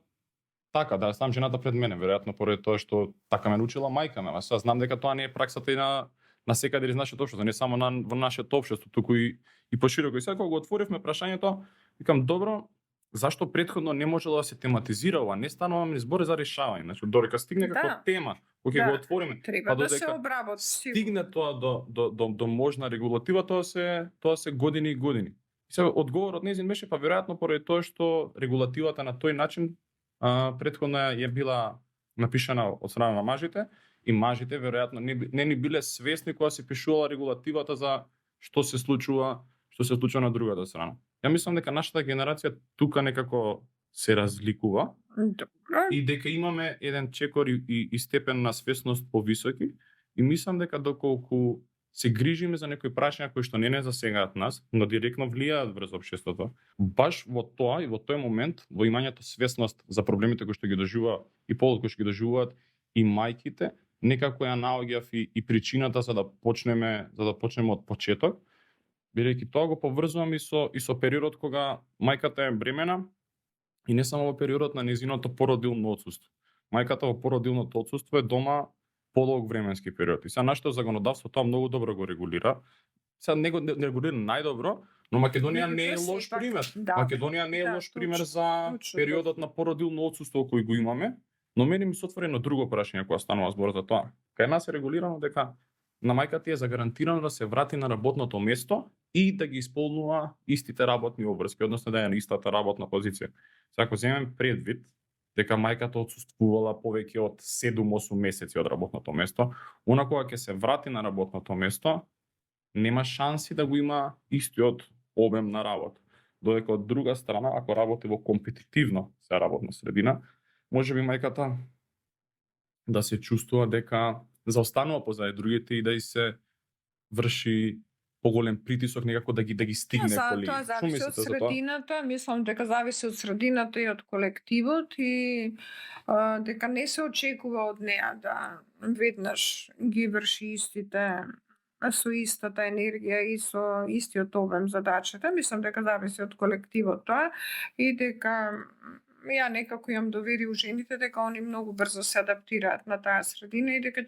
така да ставам жената пред мене, веројатно поради тоа што така ме научила мајка ме, а сега знам дека тоа не е праксата и на секаде из нашето општество, не само во нашето општество, туку и пошироко. И сега кога го отворивме прашањето, викам добро, зашто претходно не можело да се тематизира ова? Не стануваме ни збори за решавање. Значи, додека стигне како Да. тема, кога Да. го отвориме, треба да се додека обработи. стигне тоа до можна регулатива, тоа се години и години. И сега одговорот незин беше па веројатно поради тоа што регулативата на тој начин претходно е била напишана од страна на мажите и мажите веројатно не ни биле свесни кога се пишувала регулативата за што се случува на другата страна. Ја мислам дека нашата генерација тука некако се разликува Добро. и дека имаме еден чекор и степен на свесност повисоки и мислам дека доколку се грижиме за некои прашања кои што не засегаат нас, но директно влијаат врз општеството, баш во тоа и во тој момент, во имањето свесност за проблемите кои што ги доживува и полот кои што ги доживуваат и мајките, некако ја наоѓав и причината за да почнеме од почеток, бидејќи тоа го поврзувам и со периодот кога мајката е бремена И не само во периодот на нејзиното породилно отсуство. Мајката во породилното отсуство е дома подолг временски период. И сега нашето законодавство тоа многу добро го регулира. Сега не го не регулира најдобро, но Македонија не е лош Сепак, пример. да. Македонија не е Да, лош пример точно, за точно. периодот на породилно отсуство кој го имаме, но мене ми се отвори едно друго прашање кога станува збор за тоа. Кај нас е регулирано дека на мајката е загарантирано да се врати на работното место и да ги исполнува истите работни обврски, односно да е на истата работна позиција. Сега ако земем предвид дека мајката отсуствувала повеќе од 7-8 месеци од работното место, она кога ќе се врати на работното место, нема шанси да го има истиот обем на работа. Додека од друга страна, ако работи во компетитивно се работна средина, можеби мајката да се чувствува дека заостанува позади другите и да и се врши поголем притисок некако да ги стигне коли. Тоа Што зависи од мислите за тоа? средината, мислам дека зависи од средината и од колективот и дека не се очекува од неа да веднаш ги врши истите со истата енергија и со истиот обем задачата. Мислам дека зависи од колективот тоа и дека ја некако имам доверие у жените дека они многу брзо се адаптираат на таа средина и дека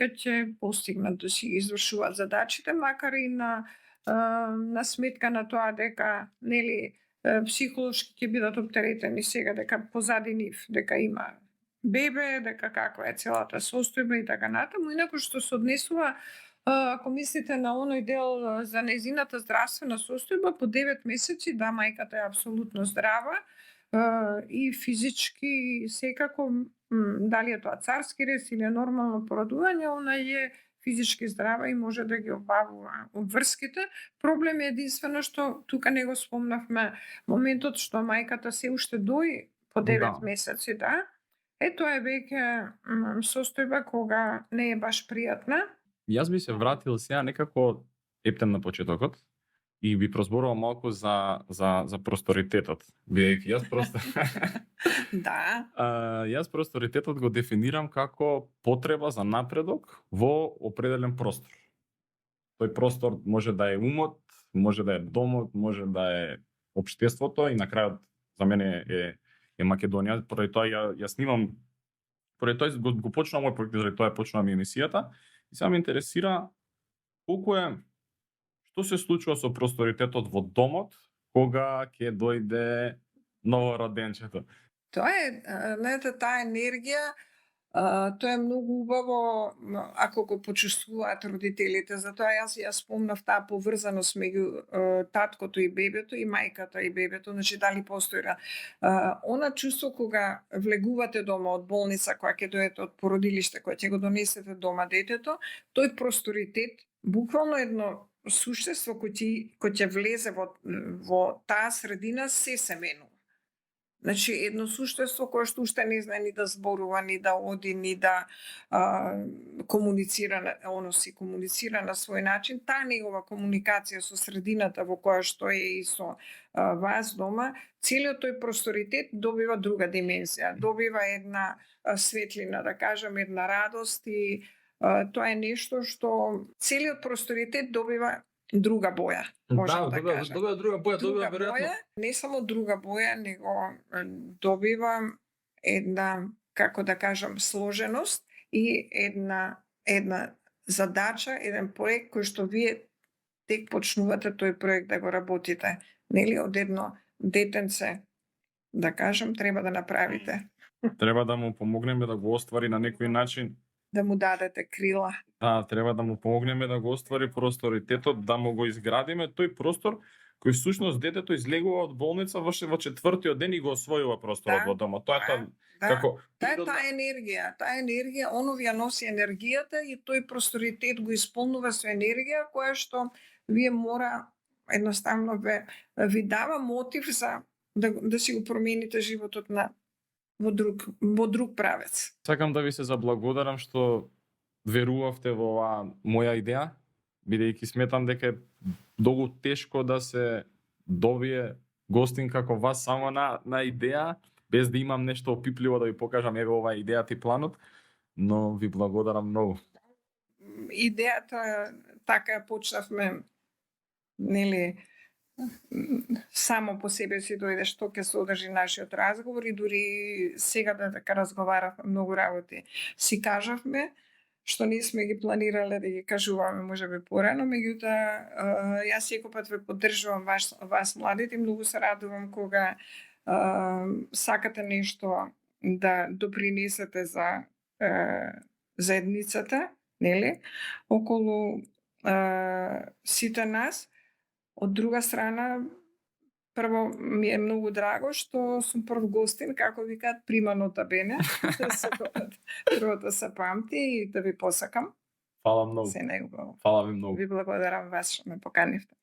ќе постигнат да си извршуваат задачите, макар и на сметка на тоа дека нели психолошки ќе бидат оптеретени сега дека позади нив дека има бебе, дека каква е целата состојба и така натаму. Инаку што се однесува ако мислите на оној дел за нејзината здравствена состојба, по 9 месеци да, мајката е апсолутно здрава и физички и секако, дали е тоа царски рез или е нормално породување, она е физички здрава и може да ги обавува обврските. Проблем е единствено што тука не го спомнавме моментот што мајката се уште дои по 9 месеци, да. Тоа е веќе состојба кога не е баш пријатна. Јас би се вратил сега некако ептен на почетокот и би прозборувал малку за просторитетот. Бидејќи јас просто Да. Јас просторитетот го дефинирам како потреба за напредок во определен простор. Тој простор може да е умот, може да е домот, може да е општеството и на крајот за мене е Македонија. Поради тоа ја снимам, поради тоа го почнувам мој проект, заради тоа почнувам емисијата и сега ме интересира што се случува со просторитетот во домот кога ќе дојде новороденчето. Тоа е, знаете, таа енергија, тоа е многу убаво ако го почувствуваат родителите. Затоа ја спомнав таа поврзаност меѓу таткото и бебето и мајката и бебето, значи дали постои она чувство кога влегувате дома од болница, кога ќе дојдете од породилиште, кога ќе го донесете дома детето, тој просторитет, буквално едно суштество кој ќе влезе во таа средина се менува. Значи, едно суштество кое што уште не знае ни да зборува, ни да оди, ни да комуницира, оно си комуницира на свој начин, таа негова комуникација со средината во која што е и со вас дома, целиот тој просторитет добива друга димензија, добива една светлина, да кажам, една радост и тоа е нешто што целиот просторитет добива друга боја. Добива друга боја, добива веројатно. Не само друга боја, него добива една, како да кажам, сложеност и една задача, еден проект кој што вие тек почнувате тој проект да го работите. Нели, од едно детенце, да кажам, треба да направите. Треба да му помогнеме да го оствари на некој начин. Да му дадете крила. Да, треба да му помогнеме да го оствари просторитетот, да му го изградиме тој простор кој всушност детето излегува од болница во 4-тиот ден и го освојува просторот во дома. Тоа е тоа како таа енергија, оно ја носи енергијата и тој просторитет го исполнува со енергија која што вие мора едноставно ви дава мотив за да си го промените животот во друг правец. Сакам да ви се заблагодарам што верувавте во оваа моја идеја, бидејќи сметам дека е многу тешко да се добие гостин како вас само на идеја, без да имам нешто опипливо да ви покажам, еве ова е идејата и планот, но ви благодарам многу. Идејата така почнавме, нели, само по себе си дојде што ќе содржи нашиот разговор и дури сега да така разговаравме многу работи. Си кажавме што ние сме ги планирале да ги кажуваме можеби порано, меѓутоа јас секој пат ве поддржувам вас младите и многу се радувам кога сакате нешто да допринесете за заедницата, нели, околу сите нас. Од друга страна, прво ми е многу драго што сум прв гостин, како викаат, приманота бене. Првото се памти и да ви посакам. Фала многу. Се најубаво. Фала ви многу. Ви благодарам вас што ме поканивте.